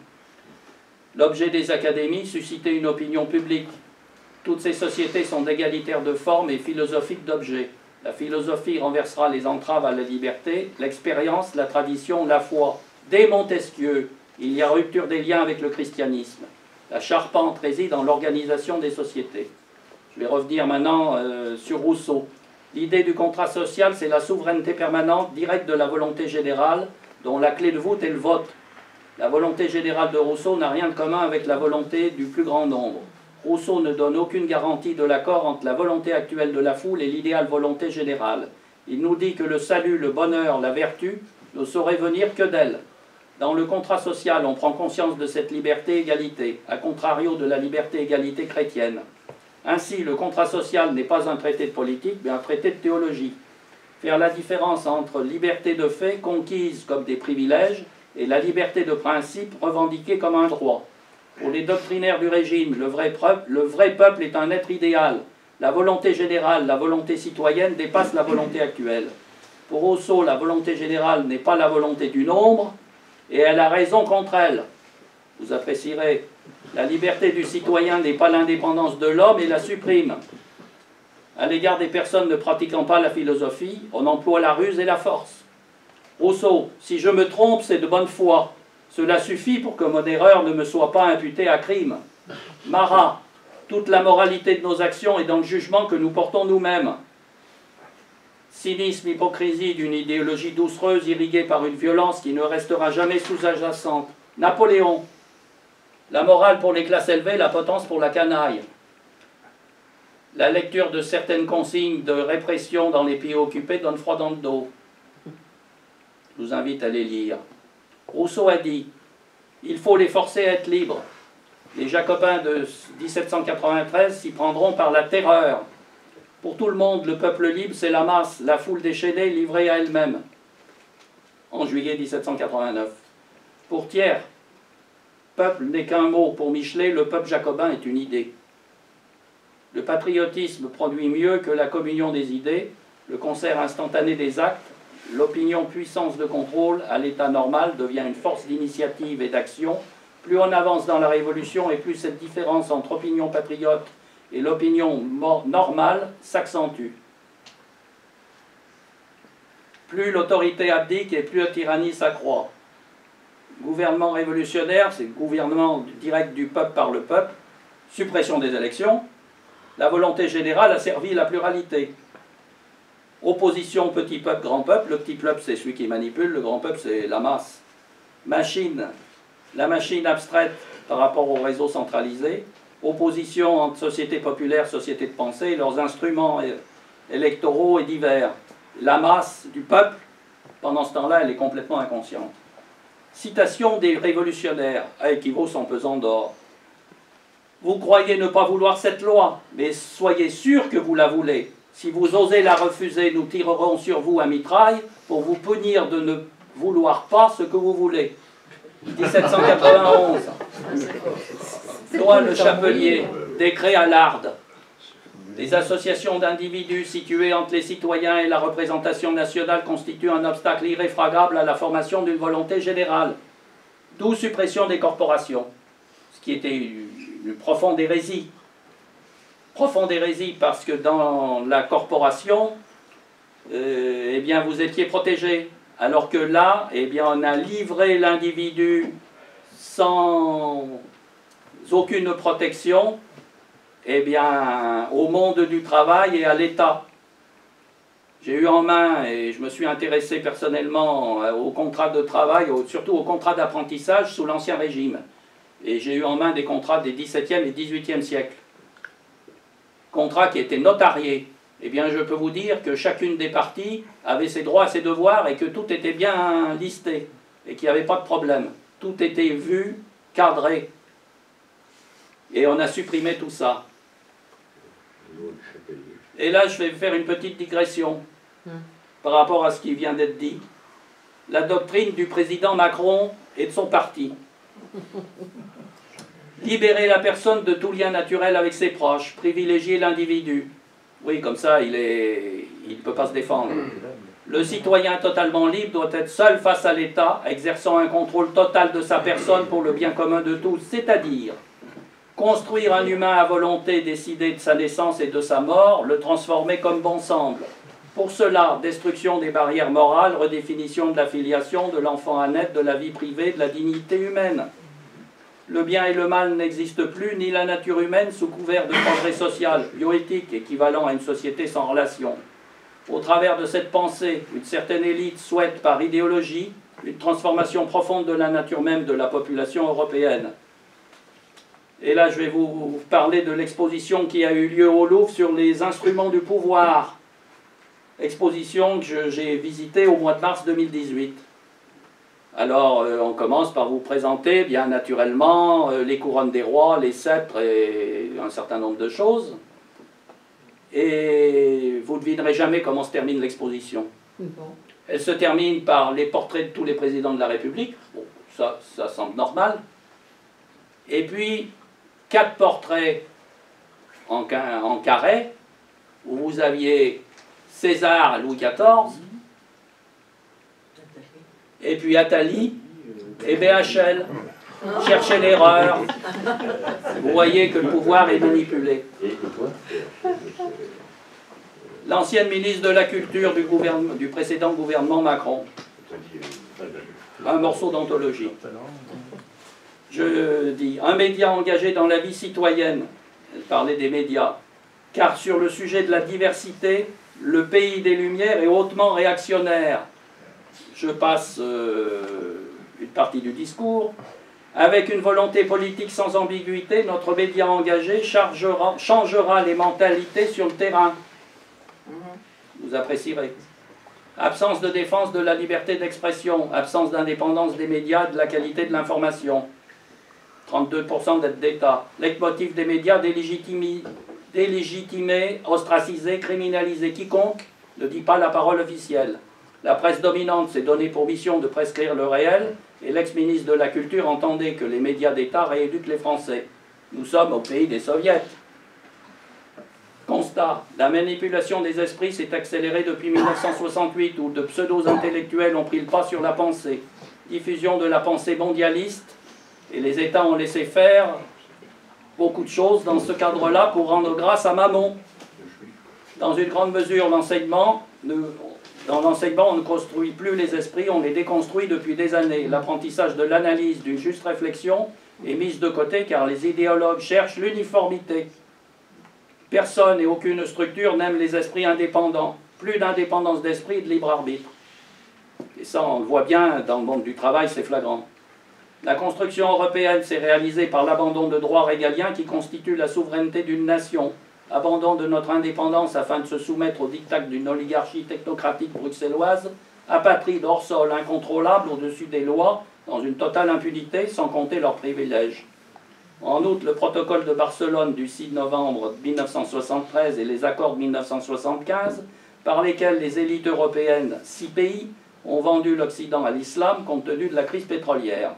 L'objet des académies, susciter une opinion publique. Toutes ces sociétés sont égalitaires de forme et philosophiques d'objet. La philosophie renversera les entraves à la liberté, l'expérience, la tradition, la foi. Dès Montesquieu, il y a rupture des liens avec le christianisme. La charpente réside dans l'organisation des sociétés. Je vais revenir maintenant sur Rousseau. L'idée du contrat social, c'est la souveraineté permanente, directe de la volonté générale, dont la clé de voûte est le vote. La volonté générale de Rousseau n'a rien de commun avec la volonté du plus grand nombre. Rousseau ne donne aucune garantie de l'accord entre la volonté actuelle de la foule et l'idéale volonté générale. Il nous dit que le salut, le bonheur, la vertu ne sauraient venir que d'elle. Dans le contrat social, on prend conscience de cette liberté-égalité, à contrario de la liberté-égalité chrétienne. Ainsi, le contrat social n'est pas un traité de politique, mais un traité de théologie. Faire la différence entre liberté de fait, conquise comme des privilèges, et la liberté de principe, revendiquée comme un droit. Pour les doctrinaires du régime, le vrai peuple est un être idéal. La volonté générale, la volonté citoyenne dépasse la volonté actuelle. Pour Rousseau, la volonté générale n'est pas la volonté du nombre, et elle a raison contre elle. Vous apprécierez. La liberté du citoyen n'est pas l'indépendance de l'homme et la supprime. À l'égard des personnes ne pratiquant pas la philosophie, on emploie la ruse et la force. Rousseau, si je me trompe, c'est de bonne foi. Cela suffit pour que mon erreur ne me soit pas imputée à crime. Marat, toute la moralité de nos actions est dans le jugement que nous portons nous-mêmes. Cynisme, hypocrisie d'une idéologie doucereuse irriguée par une violence qui ne restera jamais sous-jacente. Napoléon, la morale pour les classes élevées, la potence pour la canaille. La lecture de certaines consignes de répression dans les pays occupés donne froid dans le dos. Je vous invite à les lire. Rousseau a dit « Il faut les forcer à être libres. Les Jacobins de 1793 s'y prendront par la terreur. Pour tout le monde, le peuple libre, c'est la masse, la foule déchaînée livrée à elle-même. » En juillet 1789. Pour Thiers, peuple n'est qu'un mot. Pour Michelet, le peuple jacobin est une idée. Le patriotisme produit mieux que la communion des idées, le concert instantané des actes, l'opinion puissance de contrôle à l'état normal devient une force d'initiative et d'action. Plus on avance dans la révolution et plus cette différence entre opinion patriote et l'opinion normale s'accentue. Plus l'autorité abdique et plus la tyrannie s'accroît. Gouvernement révolutionnaire, c'est le gouvernement direct du peuple par le peuple. Suppression des élections. La volonté générale a servi la pluralité. Opposition petit peuple, grand peuple. Le petit peuple, c'est celui qui manipule. Le grand peuple, c'est la masse. Machine. La machine abstraite par rapport au réseau centralisé. Opposition entre société populaire, société de pensée, leurs instruments électoraux et divers. La masse du peuple, pendant ce temps-là, elle est complètement inconsciente. Citation des révolutionnaires, à équivaut son pesant d'or. Vous croyez ne pas vouloir cette loi, mais soyez sûr que vous la voulez. Si vous osez la refuser, nous tirerons sur vous à mitraille pour vous punir de ne vouloir pas ce que vous voulez. 1791. Loi Le Chapelier, décret à Larde. Les associations d'individus situées entre les citoyens et la représentation nationale constituent un obstacle irréfragable à la formation d'une volonté générale. D'où suppression des corporations, ce qui était une profonde hérésie. Profonde hérésie parce que dans la corporation, eh bien, vous étiez protégé. Alors que là, eh bien, on a livré l'individu sans aucune protection, eh bien, au monde du travail et à l'État. J'ai eu en main, et je me suis intéressé personnellement au contrat de travail, surtout au contrat d'apprentissage sous l'Ancien Régime. Et j'ai eu en main des contrats des XVIIe et XVIIIe siècles. Contrats qui étaient notariés. Eh bien, je peux vous dire que chacune des parties avait ses droits et ses devoirs et que tout était bien listé et qu'il n'y avait pas de problème. Tout était vu, cadré. Et on a supprimé tout ça. Et là, je vais faire une petite digression par rapport à ce qui vient d'être dit. La doctrine du président Macron et de son parti. Libérer la personne de tout lien naturel avec ses proches, privilégier l'individu. Oui, comme ça, il ne peut pas se défendre. Le citoyen totalement libre doit être seul face à l'État, exerçant un contrôle total de sa personne pour le bien commun de tous, c'est-à-dire construire un humain à volonté, décider de sa naissance et de sa mort, le transformer comme bon semble. Pour cela, destruction des barrières morales, redéfinition de la filiation, de l'enfant à naître, de la vie privée, de la dignité humaine. Le bien et le mal n'existent plus, ni la nature humaine sous couvert de progrès social, bioéthique, équivalent à une société sans relation. Au travers de cette pensée, une certaine élite souhaite par idéologie une transformation profonde de la nature même de la population européenne. Et là, je vais vous parler de l'exposition qui a eu lieu au Louvre sur les instruments du pouvoir. Exposition que j'ai visitée au mois de mars 2018. Alors, on commence par vous présenter, bien naturellement, les couronnes des rois, les sceptres et un certain nombre de choses. Et vous ne devinerez jamais comment se termine l'exposition. Elle se termine par les portraits de tous les présidents de la République. Bon, ça semble normal. Et puis, 4 portraits en carré, où vous aviez César, Louis XIV, et puis Attali et BHL. Cherchez l'erreur. Vous voyez que le pouvoir est manipulé. L'ancienne ministre de la Culture du précédent gouvernement Macron. Un morceau d'anthologie. Je dis, un média engagé dans la vie citoyenne. Elle parlait des médias. Car sur le sujet de la diversité, le pays des Lumières est hautement réactionnaire. Je passe une partie du discours. Avec une volonté politique sans ambiguïté, notre média engagé changera les mentalités sur le terrain. Vous apprécierez. Absence de défense de la liberté d'expression, absence d'indépendance des médias, de la qualité de l'information. 32% d'aide d'État. Leitmotiv des médias, délégitimer, ostraciser, criminaliser quiconque ne dit pas la parole officielle. La presse dominante s'est donnée pour mission de prescrire le réel, et l'ex-ministre de la Culture entendait que les médias d'État rééduquent les Français. Nous sommes au pays des soviets. Constat, la manipulation des esprits s'est accélérée depuis 1968, où de pseudo-intellectuels ont pris le pas sur la pensée. Diffusion de la pensée mondialiste, et les États ont laissé faire beaucoup de choses dans ce cadre-là pour rendre grâce à Mammon. Dans une grande mesure, dans l'enseignement, on ne construit plus les esprits, on les déconstruit depuis des années. L'apprentissage de l'analyse d'une juste réflexion est mise de côté car les idéologues cherchent l'uniformité. Personne et aucune structure n'aime les esprits indépendants. Plus d'indépendance d'esprit et de libre arbitre. Et ça, on le voit bien dans le monde du travail, c'est flagrant. La construction européenne s'est réalisée par l'abandon de droits régaliens qui constituent la souveraineté d'une nation. Abandon de notre indépendance afin de se soumettre au diktat d'une oligarchie technocratique bruxelloise, apatride hors sol, incontrôlable au-dessus des lois, dans une totale impunité, sans compter leurs privilèges. En outre, le protocole de Barcelone du 6 novembre 1973 et les accords de 1975, par lesquels les élites européennes, 6 pays, ont vendu l'Occident à l'islam compte tenu de la crise pétrolière.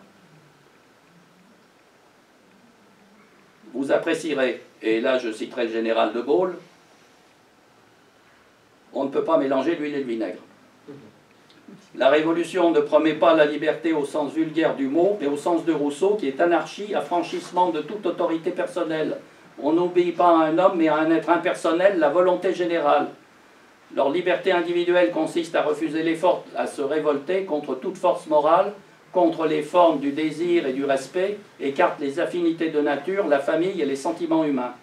Vous apprécierez, et là je citerai le général de Gaulle, on ne peut pas mélanger l'huile et le vinaigre. La révolution ne promet pas la liberté au sens vulgaire du mot, mais au sens de Rousseau, qui est anarchie, affranchissement de toute autorité personnelle. On n'obéit pas à un homme, mais à un être impersonnel, la volonté générale. Leur liberté individuelle consiste à refuser l'effort, à se révolter contre toute force morale, contre les formes du désir et du respect, écarte les affinités de nature, la famille et les sentiments humains.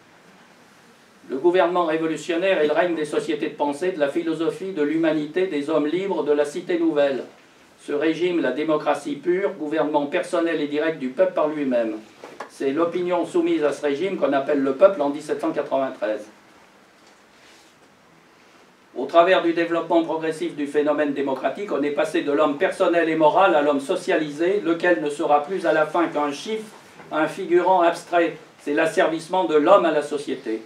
Le gouvernement révolutionnaire est le règne des sociétés de pensée, de la philosophie, de l'humanité, des hommes libres, de la cité nouvelle. Ce régime, la démocratie pure, gouvernement personnel et direct du peuple par lui-même. C'est l'opinion soumise à ce régime qu'on appelle le peuple en 1793. Au travers du développement progressif du phénomène démocratique, on est passé de l'homme personnel et moral à l'homme socialisé, lequel ne sera plus à la fin qu'un chiffre, un figurant abstrait. C'est l'asservissement de l'homme à la société.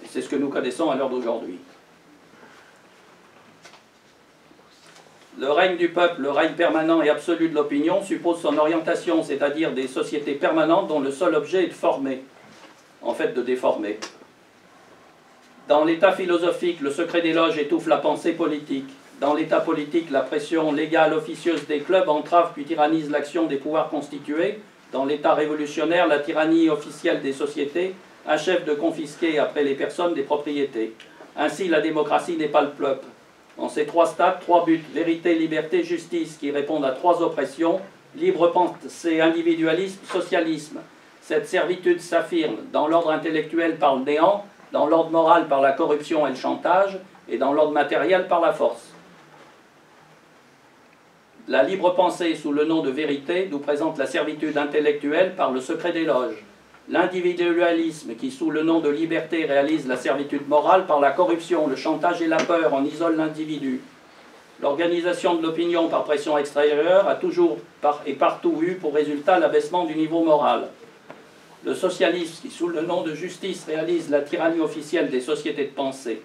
Et c'est ce que nous connaissons à l'heure d'aujourd'hui. Le règne du peuple, le règne permanent et absolu de l'opinion, suppose son orientation, c'est-à-dire des sociétés permanentes dont le seul objet est de former, en fait de déformer. Dans l'état philosophique, le secret des loges étouffe la pensée politique. Dans l'état politique, la pression légale officieuse des clubs entrave puis tyrannise l'action des pouvoirs constitués. Dans l'état révolutionnaire, la tyrannie officielle des sociétés achève de confisquer après les personnes des propriétés. Ainsi, la démocratie n'est pas le peuple. En ces trois stades, trois buts, vérité, liberté, justice, qui répondent à trois oppressions, libre pensée, individualisme, socialisme. Cette servitude s'affirme dans l'ordre intellectuel par le néant, dans l'ordre moral par la corruption et le chantage, et dans l'ordre matériel par la force. La libre pensée sous le nom de vérité nous présente la servitude intellectuelle par le secret des loges. L'individualisme qui sous le nom de liberté réalise la servitude morale par la corruption, le chantage et la peur en isole l'individu. L'organisation de l'opinion par pression extérieure a toujours et partout eu pour résultat l'abaissement du niveau moral. Le socialisme qui sous le nom de justice réalise la tyrannie officielle des sociétés de pensée.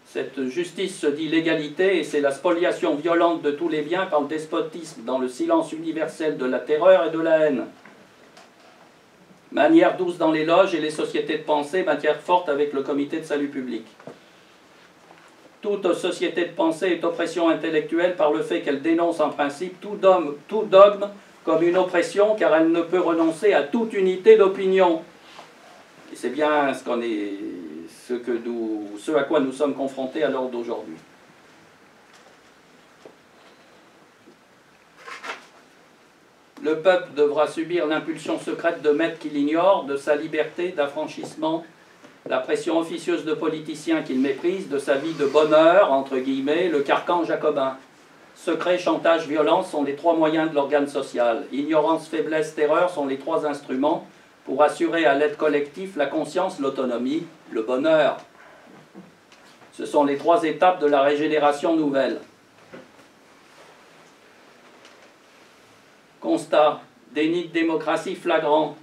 Cette justice se dit l'égalité et c'est la spoliation violente de tous les biens par le despotisme dans le silence universel de la terreur et de la haine. Manière douce dans les loges et les sociétés de pensée, matière forte avec le comité de salut public. Toute société de pensée est oppression intellectuelle par le fait qu'elle dénonce en principe tout dogme comme une oppression car elle ne peut renoncer à toute unité d'opinion. Et c'est bien ce à quoi nous sommes confrontés à l'heure d'aujourd'hui. Le peuple devra subir l'impulsion secrète de maîtres qu'il ignore, de sa liberté d'affranchissement, la pression officieuse de politiciens qu'il méprise, de sa vie de bonheur, entre guillemets, le carcan jacobin. Secret, chantage, violence sont les trois moyens de l'organe social. Ignorance, faiblesse, terreur sont les trois instruments pour assurer à l'aide collectif la conscience, l'autonomie, le bonheur. Ce sont les trois étapes de la régénération nouvelle. Constat, déni de démocratie flagrant.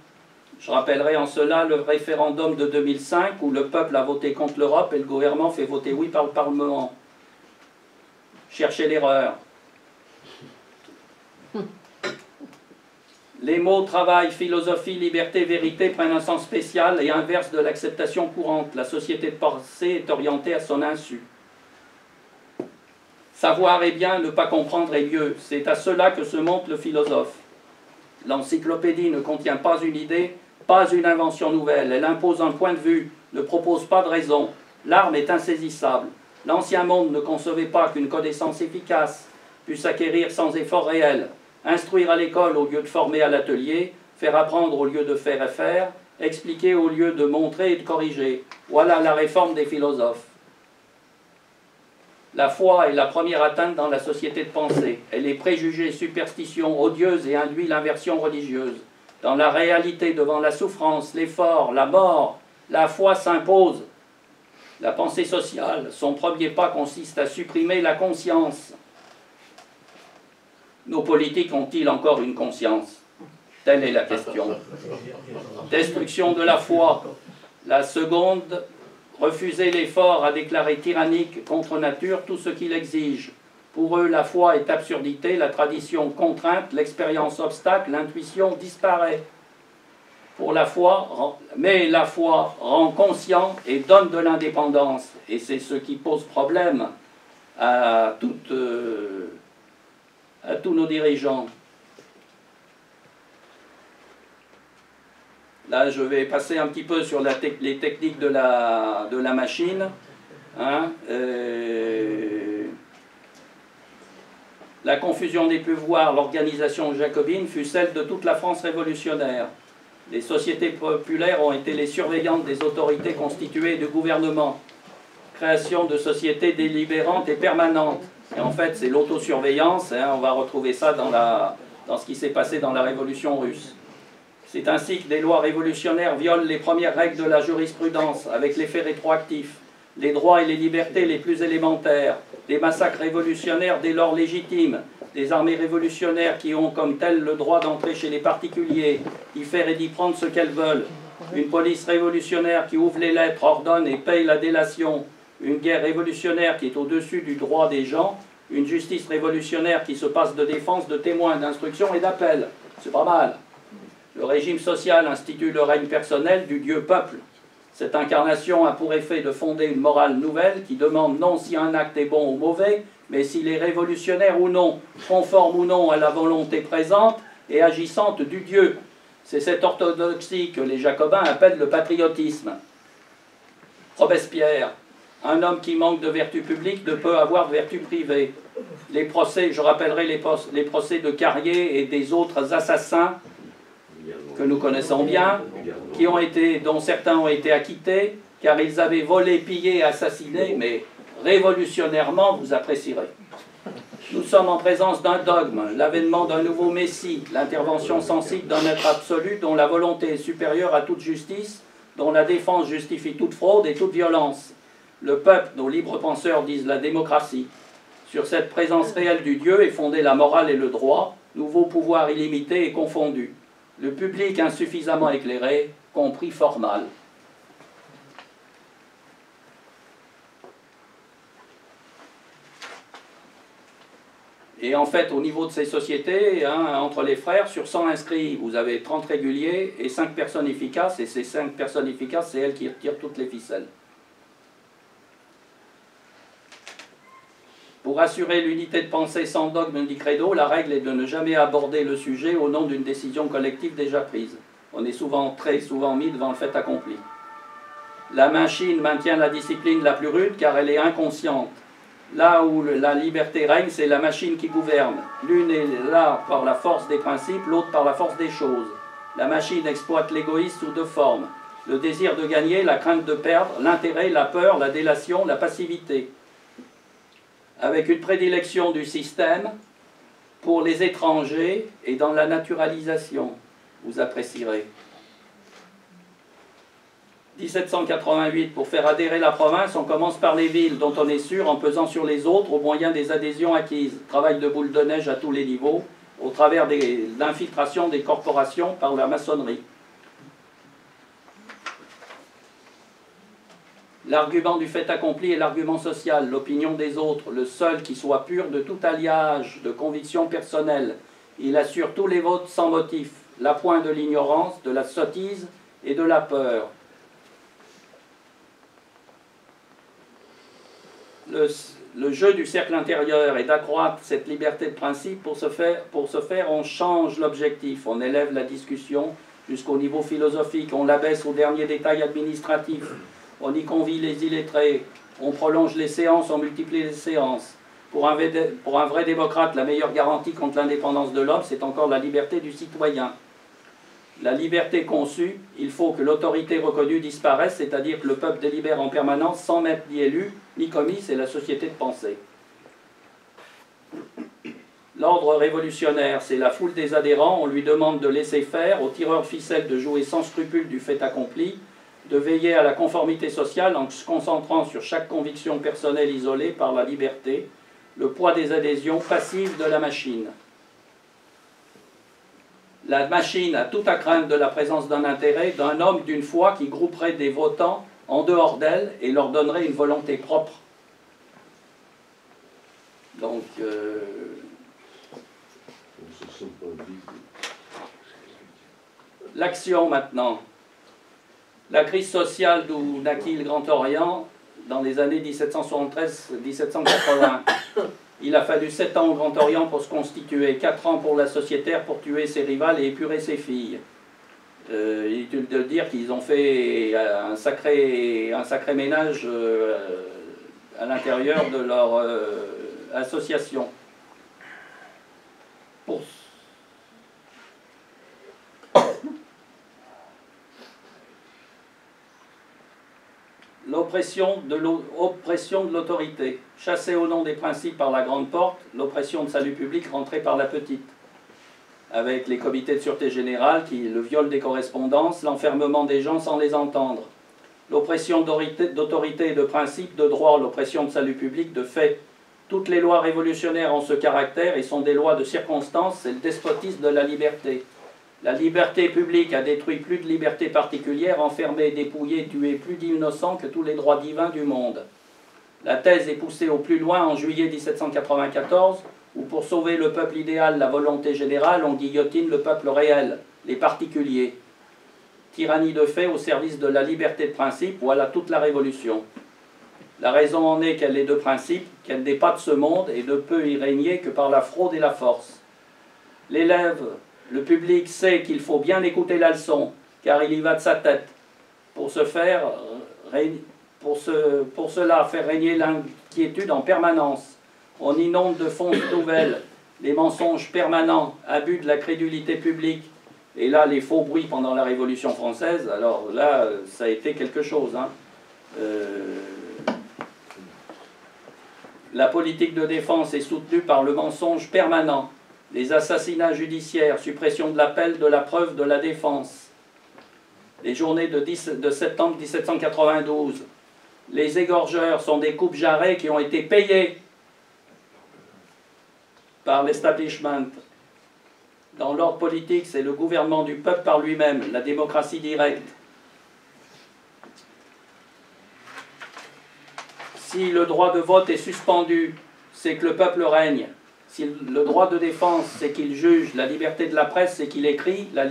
Je rappellerai en cela le référendum de 2005 où le peuple a voté contre l'Europe et le gouvernement fait voter oui par le Parlement. Cherchez l'erreur. Les mots travail, philosophie, liberté, vérité prennent un sens spécial et inverse de l'acceptation courante. La société de pensée est orientée à son insu. Savoir est bien, ne pas comprendre est mieux. C'est à cela que se montre le philosophe. L'encyclopédie ne contient pas une idée, pas une invention nouvelle. Elle impose un point de vue, ne propose pas de raison. L'arme est insaisissable. L'ancien monde ne concevait pas qu'une connaissance efficace puisse s'acquérir sans effort réel. Instruire à l'école au lieu de former à l'atelier, faire apprendre au lieu de faire et faire, expliquer au lieu de montrer et de corriger. Voilà la réforme des philosophes. La foi est la première atteinte dans la société de pensée. Elle est préjugés, superstitions odieuses et induit l'inversion religieuse. Dans la réalité, devant la souffrance, l'effort, la mort, la foi s'impose. La pensée sociale, son premier pas consiste à supprimer la conscience. Nos politiques ont-ils encore une conscience? Telle est la question. Destruction de la foi. La seconde, refuser l'effort à déclarer tyrannique contre nature tout ce qu'il exige. Pour eux, la foi est absurdité, la tradition contrainte, l'expérience obstacle, l'intuition disparaît. Pour la foi, mais la foi rend conscient et donne de l'indépendance. Et c'est ce qui pose problème à tous nos dirigeants. Là, je vais passer un petit peu sur les techniques de la machine. Hein, la confusion des pouvoirs, l'organisation jacobine fut celle de toute la France révolutionnaire. Les sociétés populaires ont été les surveillantes des autorités constituées de gouvernement. Création de sociétés délibérantes et permanentes. Et en fait, c'est l'autosurveillance, hein, on va retrouver ça dans ce qui s'est passé dans la Révolution russe. C'est ainsi que des lois révolutionnaires violent les premières règles de la jurisprudence, avec l'effet rétroactif, les droits et les libertés les plus élémentaires, des massacres révolutionnaires dès lors légitimes, des armées révolutionnaires qui ont comme tel le droit d'entrer chez les particuliers, d'y faire et d'y prendre ce qu'elles veulent, une police révolutionnaire qui ouvre les lettres, ordonne et paye la délation, une guerre révolutionnaire qui est au-dessus du droit des gens, une justice révolutionnaire qui se passe de défense, de témoins, d'instruction et d'appel. C'est pas mal. Le régime social institue le règne personnel du Dieu peuple. Cette incarnation a pour effet de fonder une morale nouvelle qui demande non si un acte est bon ou mauvais, mais s'il est révolutionnaire ou non, conforme ou non à la volonté présente et agissante du Dieu. C'est cette orthodoxie que les Jacobins appellent le patriotisme. Robespierre, un homme qui manque de vertu publique ne peut avoir de vertu privée. Les procès, je rappellerai les procès de Carrier et des autres assassins que nous connaissons bien, dont certains ont été acquittés, car ils avaient volé, pillé et assassiné, mais révolutionnairement, vous apprécierez. Nous sommes en présence d'un dogme, l'avènement d'un nouveau Messie, l'intervention sensible d'un être absolu dont la volonté est supérieure à toute justice, dont la défense justifie toute fraude et toute violence. Le peuple, nos libres penseurs disent la démocratie. Sur cette présence réelle du Dieu est fondée la morale et le droit, nouveau pouvoir illimité et confondu. Le public insuffisamment éclairé, compris fort mal. Et en fait, au niveau de ces sociétés, entre les frères, sur 100 inscrits, vous avez 30 réguliers et 5 personnes efficaces, et ces 5 personnes efficaces, c'est elles qui retirent toutes les ficelles. Pour assurer l'unité de pensée sans dogme ni credo, la règle est de ne jamais aborder le sujet au nom d'une décision collective déjà prise. On est très souvent mis devant le fait accompli. La machine maintient la discipline la plus rude car elle est inconsciente. Là où la liberté règne, c'est la machine qui gouverne. L'une est là par la force des principes, l'autre par la force des choses. La machine exploite l'égoïsme sous 2 formes. Le désir de gagner, la crainte de perdre, l'intérêt, la peur, la délation, la passivité. Avec une prédilection du système pour les étrangers et dans la naturalisation, vous apprécierez. 1788, pour faire adhérer la province, on commence par les villes, dont on est sûr, en pesant sur les autres au moyen des adhésions acquises. Travail de boule de neige à tous les niveaux, au travers de l'infiltration des corporations par la maçonnerie. L'argument du fait accompli est l'argument social, l'opinion des autres, le seul qui soit pur de tout alliage de convictions personnelles. Il assure tous les votes sans motif, l'appoint de l'ignorance, de la sottise et de la peur. Le jeu du cercle intérieur est d'accroître cette liberté de principe. Pour ce faire, on change l'objectif, on élève la discussion jusqu'au niveau philosophique, on l'abaisse aux derniers détails administratifs. On y convie les illettrés, on prolonge les séances, on multiplie les séances. Pour un vrai démocrate, la meilleure garantie contre l'indépendance de l'homme, c'est encore la liberté du citoyen. La liberté conçue, il faut que l'autorité reconnue disparaisse, c'est-à-dire que le peuple délibère en permanence sans maître ni élu, ni commis, c'est la société de pensée. L'ordre révolutionnaire, c'est la foule des adhérents, on lui demande de laisser faire, aux tireurs de ficelle de jouer sans scrupule du fait accompli, de veiller à la conformité sociale en se concentrant sur chaque conviction personnelle isolée par la liberté, le poids des adhésions passives de la machine. La machine a tout à craindre de la présence d'un intérêt, d'un homme, d'une foi qui grouperait des votants en dehors d'elle et leur donnerait une volonté propre. Donc, l'action maintenant. La crise sociale d'où naquit le Grand Orient dans les années 1773-1780. Il a fallu 7 ans au Grand Orient pour se constituer, 4 ans pour la sociétaire pour tuer ses rivales et épurer ses filles. Il est utile de dire qu'ils ont fait un sacré ménage à l'intérieur de leur association. L'oppression de l'autorité. Chassée au nom des principes par la grande porte, l'oppression de salut public rentrée par la petite. Avec les comités de sûreté générale, le viol des correspondances, l'enfermement des gens sans les entendre. L'oppression d'autorité et de principe, de droit, l'oppression de salut public, de fait. Toutes les lois révolutionnaires ont ce caractère et sont des lois de circonstance, c'est le despotisme de la liberté. La liberté publique a détruit plus de libertés particulières, enfermé, dépouillé, tué plus d'innocents que tous les droits divins du monde. La thèse est poussée au plus loin en juillet 1794, où pour sauver le peuple idéal, la volonté générale, on guillotine le peuple réel, les particuliers. tyrannie de fait au service de la liberté de principe, voilà toute la révolution. La raison en est qu'elle est de principe, qu'elle n'est pas de ce monde et ne peut y régner que par la fraude et la force. L'élève, le public sait qu'il faut bien écouter la leçon, car il y va de sa tête. Pour cela, faire régner l'inquiétude en permanence. On inonde de fausses nouvelles, les mensonges permanents, abus de la crédulité publique. Et là, les faux bruits pendant la Révolution française, alors là, ça a été quelque chose. Hein. La politique de défense est soutenue par le mensonge permanent. Les assassinats judiciaires, suppression de l'appel, de la preuve, de la défense. Les journées de septembre 1792. Les égorgeurs sont des coupes-jarrets qui ont été payés par l'establishment. Dans l'ordre politique, c'est le gouvernement du peuple par lui-même, la démocratie directe. Si le droit de vote est suspendu, c'est que le peuple règne. Si le droit de défense, c'est qu'il juge, la liberté de la presse, c'est qu'il écrit, la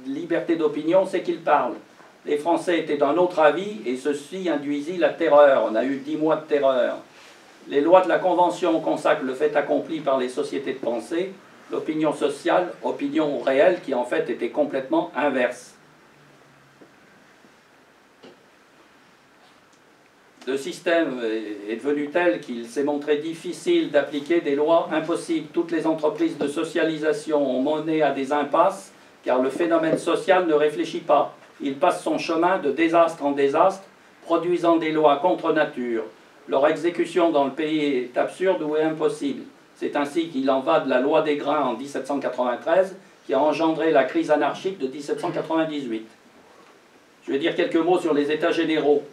liberté d'opinion, c'est qu'il parle. Les Français étaient d'un autre avis et ceci induisit la terreur. On a eu 10 mois de terreur. Les lois de la Convention consacrent le fait accompli par les sociétés de pensée, l'opinion sociale, opinion réelle, qui en fait était complètement inverse. Le système est devenu tel qu'il s'est montré difficile d'appliquer des lois impossibles. Toutes les entreprises de socialisation ont mené à des impasses, car le phénomène social ne réfléchit pas. Il passe son chemin de désastre en désastre, produisant des lois contre nature. Leur exécution dans le pays est absurde ou est impossible. C'est ainsi qu'il en va de la loi des grains en 1793, qui a engendré la crise anarchique de 1798. Je vais dire quelques mots sur les États généraux.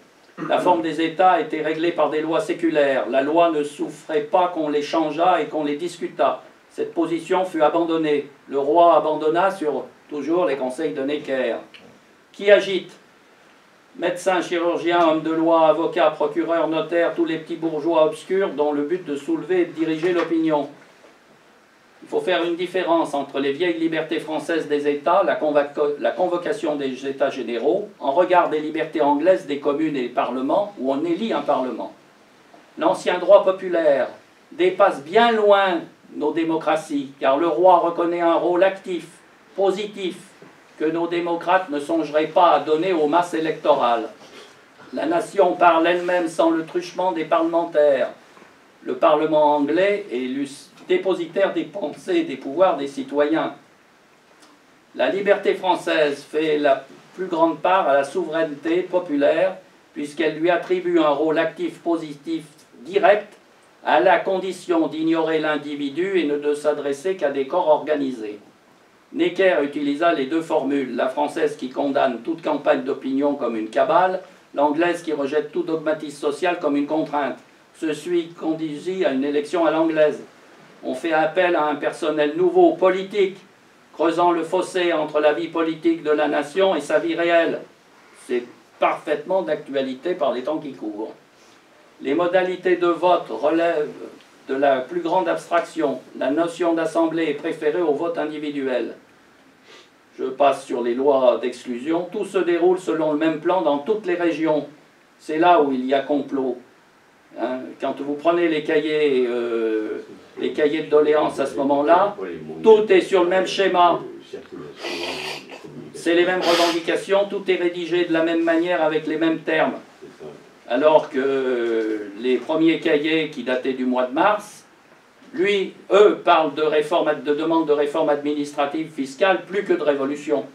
La forme des États était réglée par des lois séculaires. La loi ne souffrait pas qu'on les changeât et qu'on les discutât. Cette position fut abandonnée. Le roi abandonna sur toujours les conseils de Necker. Qui agite? Médecins, chirurgiens, hommes de loi, avocats, procureurs, notaires, tous les petits bourgeois obscurs dont le but de soulever et de diriger l'opinion. Il faut faire une différence entre les vieilles libertés françaises des États, la convocation des États généraux, en regard des libertés anglaises des communes et des parlements, où on élit un parlement. L'ancien droit populaire dépasse bien loin nos démocraties, car le roi reconnaît un rôle actif, positif, que nos démocrates ne songeraient pas à donner aux masses électorales. La nation parle elle-même sans le truchement des parlementaires. Le Parlement anglais est dépositaire des pensées et des pouvoirs des citoyens. La liberté française fait la plus grande part à la souveraineté populaire, puisqu'elle lui attribue un rôle actif, positif, direct, à la condition d'ignorer l'individu et ne de s'adresser qu'à des corps organisés. Necker utilisa les deux formules, la française qui condamne toute campagne d'opinion comme une cabale, l'anglaise qui rejette tout dogmatisme social comme une contrainte. Ceci conduisit à une élection à l'anglaise. On fait appel à un personnel nouveau, politique, creusant le fossé entre la vie politique de la nation et sa vie réelle. C'est parfaitement d'actualité par les temps qui courent. Les modalités de vote relèvent de la plus grande abstraction. La notion d'assemblée est préférée au vote individuel. Je passe sur les lois d'exclusion. Tout se déroule selon le même plan dans toutes les régions. C'est là où il y a complot. Hein, quand vous prenez les cahiers de doléances à ce moment-là, tout est sur le même schéma. C'est les mêmes revendications, tout est rédigé de la même manière avec les mêmes termes. Alors que les premiers cahiers qui dataient du mois de mars, eux parlent de demande de réforme administrative fiscale plus que de révolution.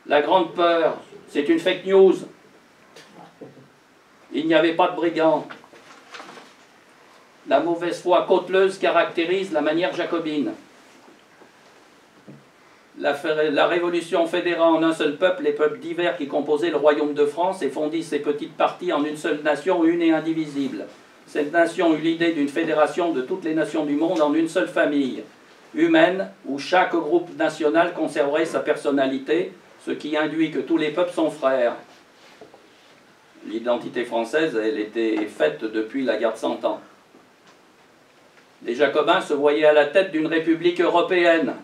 La grande peur, c'est une fake news. Il n'y avait pas de brigands. La mauvaise foi cauteleuse caractérise la manière jacobine. La révolution fédéra en un seul peuple les peuples divers qui composaient le royaume de France et fondit ces petites parties en une seule nation, une et indivisible. Cette nation eut l'idée d'une fédération de toutes les nations du monde en une seule famille humaine, où chaque groupe national conserverait sa personnalité, ce qui induit que tous les peuples sont frères. L'identité française, elle était faite depuis la guerre de 100 ans. Les Jacobins se voyaient à la tête d'une république européenne.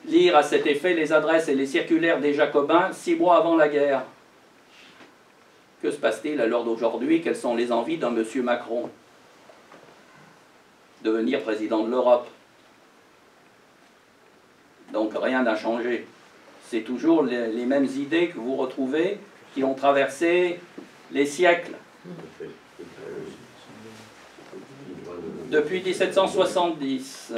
lire à cet effet les adresses et les circulaires des Jacobins 6 mois avant la guerre. Que se passe-t-il à l'heure d'aujourd'hui? Quelles sont les envies d'un monsieur Macron? Devenir président de l'Europe. Donc rien n'a changé. C'est toujours les mêmes idées que vous retrouvez, qui ont traversé les siècles. Depuis 1770,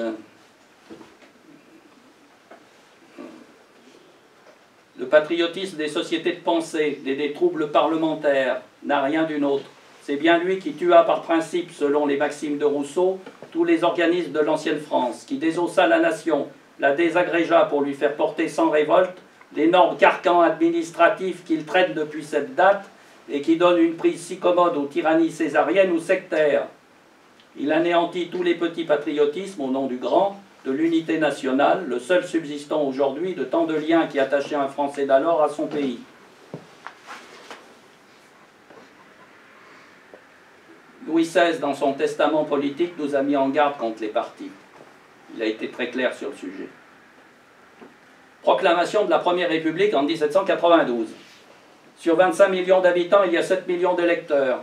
le patriotisme des sociétés de pensée et des troubles parlementaires n'a rien d'une autre. C'est bien lui qui tua par principe, selon les maximes de Rousseau, tous les organismes de l'ancienne France, qui désossa la nation, la désagrégea pour lui faire porter sans révolte l'énorme carcan administratif qu'il traîne depuis cette date et qui donne une prise si commode aux tyrannies césariennes ou sectaires. Il anéantit tous les petits patriotismes au nom du grand, de l'unité nationale, le seul subsistant aujourd'hui de tant de liens qui attachaient un Français d'alors à son pays. Louis XVI, dans son testament politique, nous a mis en garde contre les partis. Il a été très clair sur le sujet. Proclamation de la Première République en 1792. Sur 25 millions d'habitants, il y a 7 millions d'électeurs.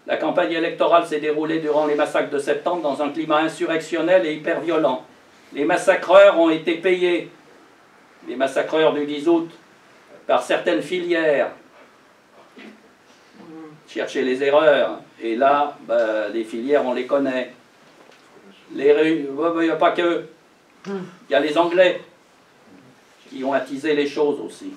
La campagne électorale s'est déroulée durant les massacres de septembre dans un climat insurrectionnel et hyper violent. Les massacreurs ont été payés, les massacreurs du 10 août, par certaines filières. Chercher les erreurs. Et là, les filières, on les connaît. Il n'y a pas que. Il y a les Anglais qui ont attisé les choses aussi.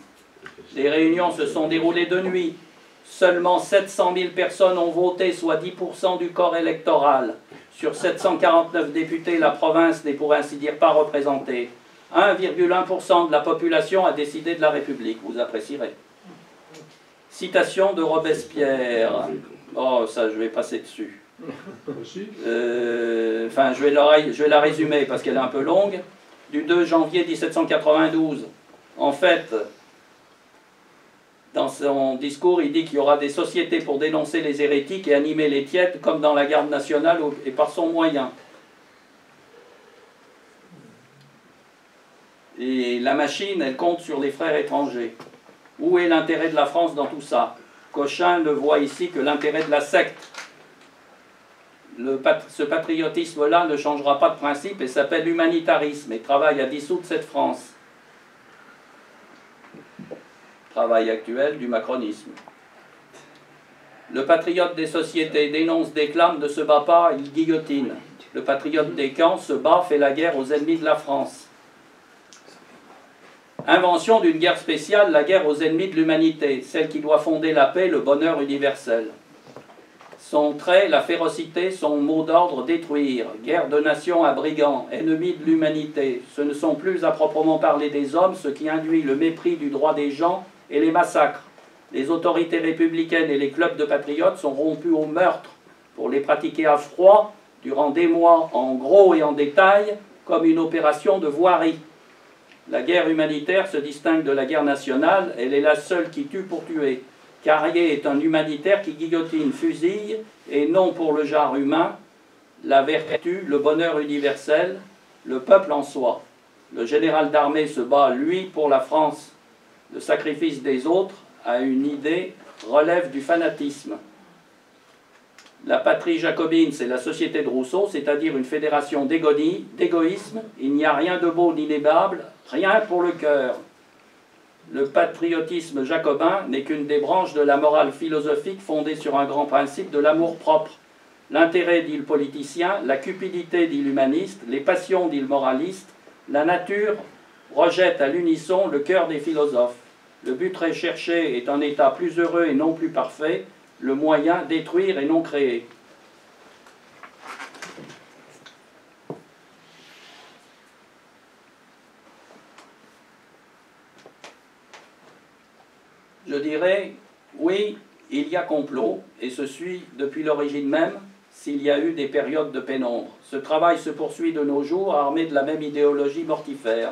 Les réunions se sont déroulées de nuit. Seulement 700 000 personnes ont voté, soit 10% du corps électoral. Sur 749 députés, la province n'est pour ainsi dire pas représentée. 1,1% de la population a décidé de la République, vous apprécierez. Citation de Robespierre. Oh, ça, je vais passer dessus. Enfin, je vais la résumer parce qu'elle est un peu longue. Du 2 janvier 1792. En fait, dans son discours, il dit qu'il y aura des sociétés pour dénoncer les hérétiques et animer les tièdes, comme dans la garde nationale et par son moyen. Et la machine, elle compte sur les frères étrangers. Où est l'intérêt de la France dans tout ça? Cochin ne voit ici que l'intérêt de la secte. Ce patriotisme-là ne changera pas de principe et s'appelle humanitarisme et travaille à dissoudre cette France. Travail actuel du macronisme. Le patriote des sociétés dénonce, déclame, ne se bat pas, il guillotine. Le patriote des camps se bat, fait la guerre aux ennemis de la France. Invention d'une guerre spéciale, la guerre aux ennemis de l'humanité, celle qui doit fonder la paix, le bonheur universel. Son trait, la férocité, son mot d'ordre, détruire. Guerre de nation à brigands, ennemis de l'humanité. Ce ne sont plus à proprement parler des hommes, ce qui induit le mépris du droit des gens et les massacres. Les autorités républicaines et les clubs de patriotes sont rompus au meurtre pour les pratiquer à froid durant des mois, en gros et en détail, comme une opération de voirie. La guerre humanitaire se distingue de la guerre nationale, elle est la seule qui tue pour tuer. Carrier est un humanitaire qui guillotine, fusille, et non pour le genre humain, la vertu, le bonheur universel, le peuple en soi. Le général d'armée se bat, lui, pour la France. Le sacrifice des autres, à une idée, relève du fanatisme. La patrie jacobine, c'est la société de Rousseau, c'est-à-dire une fédération d'égoïsme. Il n'y a rien de beau ni d'inébable, rien pour le cœur. Le patriotisme jacobin n'est qu'une des branches de la morale philosophique fondée sur un grand principe de l'amour-propre. L'intérêt, dit le politicien, la cupidité, dit l'humaniste, les passions, dit le moraliste, la nature rejette à l'unisson le cœur des philosophes. Le but recherché est un état plus heureux et non plus parfait, le moyen détruire et non créer. Je dirais, oui, il y a complot, et ce suit depuis l'origine même, s'il y a eu des périodes de pénombre. Ce travail se poursuit de nos jours, armé de la même idéologie mortifère.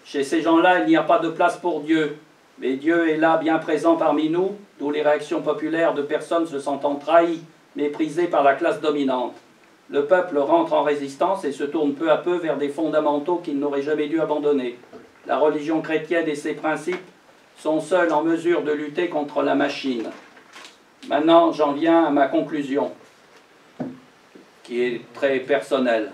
Chez ces gens-là, il n'y a pas de place pour Dieu, mais Dieu est là, bien présent parmi nous, d'où les réactions populaires de personnes se sentant trahies, méprisées par la classe dominante. le peuple rentre en résistance et se tourne peu à peu vers des fondamentaux qu'il n'aurait jamais dû abandonner. La religion chrétienne et ses principes sont seuls en mesure de lutter contre la machine. Maintenant, j'en viens à ma conclusion, qui est très personnelle.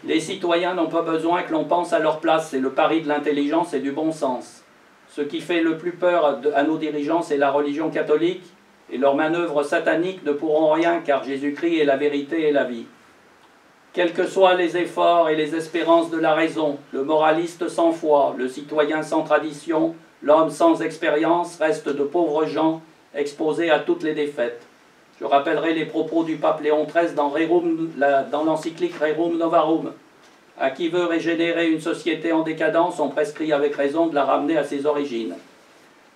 Les citoyens n'ont pas besoin que l'on pense à leur place, c'est le pari de l'intelligence et du bon sens. Ce qui fait le plus peur à nos dirigeants, c'est la religion catholique, et leurs manœuvres sataniques ne pourront rien, car Jésus-Christ est la vérité et la vie. Quels que soient les efforts et les espérances de la raison, le moraliste sans foi, le citoyen sans tradition, l'homme sans expérience reste de pauvres gens exposés à toutes les défaites. Je rappellerai les propos du pape Léon XIII dans l'encyclique Rerum Novarum. À qui veut régénérer une société en décadence, on prescrit avec raison de la ramener à ses origines.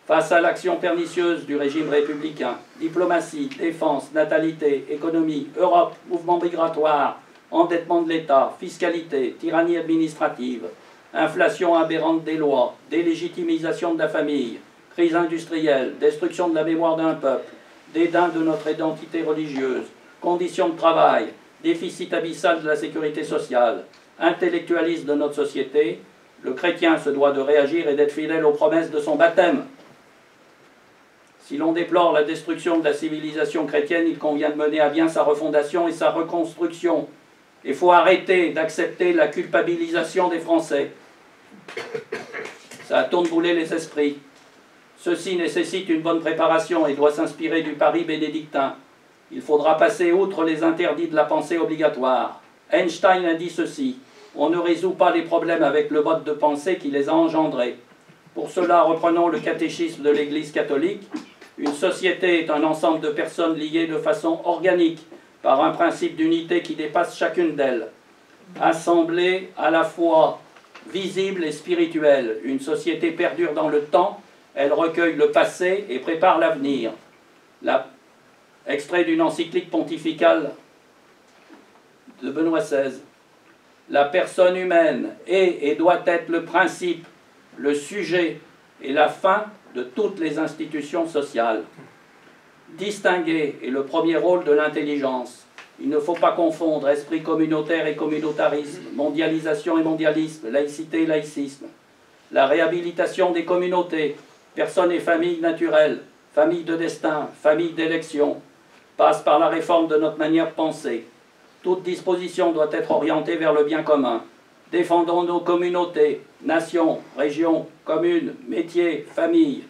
Face à l'action pernicieuse du régime républicain, diplomatie, défense, natalité, économie, Europe, mouvement migratoire, endettement de l'État, fiscalité, tyrannie administrative, inflation aberrante des lois, délégitimisation de la famille, crise industrielle, destruction de la mémoire d'un peuple, dédain de notre identité religieuse, conditions de travail, déficit abyssal de la sécurité sociale, intellectualisme de notre société, le chrétien se doit de réagir et d'être fidèle aux promesses de son baptême. Si l'on déplore la destruction de la civilisation chrétienne, il convient de mener à bien sa refondation et sa reconstruction. Il faut arrêter d'accepter la culpabilisation des Français. Ça a tourneboulé les esprits. Ceci nécessite une bonne préparation et doit s'inspirer du pari bénédictin. Il faudra passer outre les interdits de la pensée obligatoire. Einstein a dit ceci: on ne résout pas les problèmes avec le mode de pensée qui les a engendrés. Pour cela, reprenons le catéchisme de l'Église catholique. Une société est un ensemble de personnes liées de façon organique par un principe d'unité qui dépasse chacune d'elles. Assemblée à la fois visible et spirituelle, une société perdure dans le temps, elle recueille le passé et prépare l'avenir. Extrait d'une encyclique pontificale de Benoît XVI. La personne humaine est et doit être le principe, le sujet et la fin de toutes les institutions sociales. Distinguer est le premier rôle de l'intelligence. Il ne faut pas confondre esprit communautaire et communautarisme, mondialisation et mondialisme, laïcité et laïcisme. La réhabilitation des communautés, personnes et familles naturelles, familles de destin, familles d'élection, passe par la réforme de notre manière de penser. Toute disposition doit être orientée vers le bien commun. Défendons nos communautés, nations, régions, communes, métiers, familles.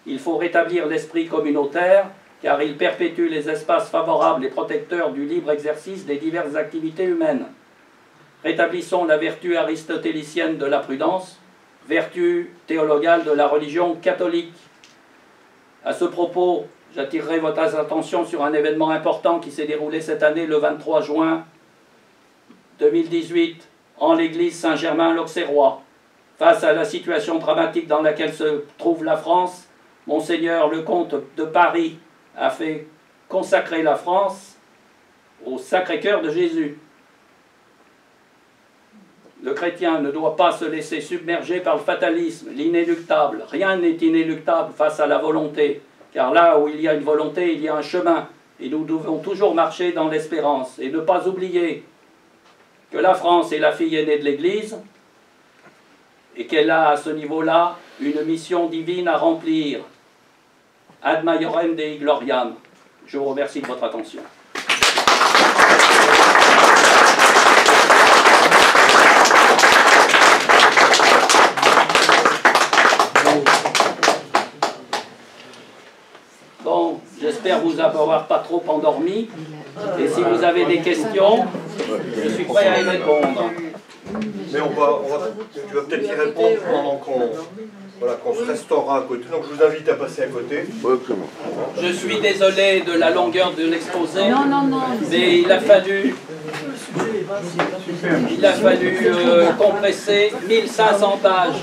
Il faut rétablir l'esprit communautaire, car il perpétue les espaces favorables et protecteurs du libre exercice des diverses activités humaines. Rétablissons la vertu aristotélicienne de la prudence, vertu théologale de la religion catholique. À ce propos, j'attirerai votre attention sur un événement important qui s'est déroulé cette année, le 23 juin 2018, en l'église Saint-Germain-l'Auxerrois. Face à la situation dramatique dans laquelle se trouve la France, Monseigneur le comte de Paris a fait consacrer la France au Sacré-Cœur de Jésus. Le chrétien ne doit pas se laisser submerger par le fatalisme, l'inéluctable. Rien n'est inéluctable face à la volonté, car là où il y a une volonté, il y a un chemin. Et nous devons toujours marcher dans l'espérance et ne pas oublier que la France est la fille aînée de l'Église et qu'elle a à ce niveau-là une mission divine à remplir. Ad maiorem Dei gloriam. Je vous remercie de votre attention. Bon, j'espère vous avoir pas trop endormi. Et si vous avez des questions, je suis prêt à y répondre. Mais tu vas peut-être y répondre pendant qu'on se restaurera à côté. Donc je vous invite à passer à côté. Je suis désolé de la longueur de l'exposé, mais il a fallu compresser 1500 pages.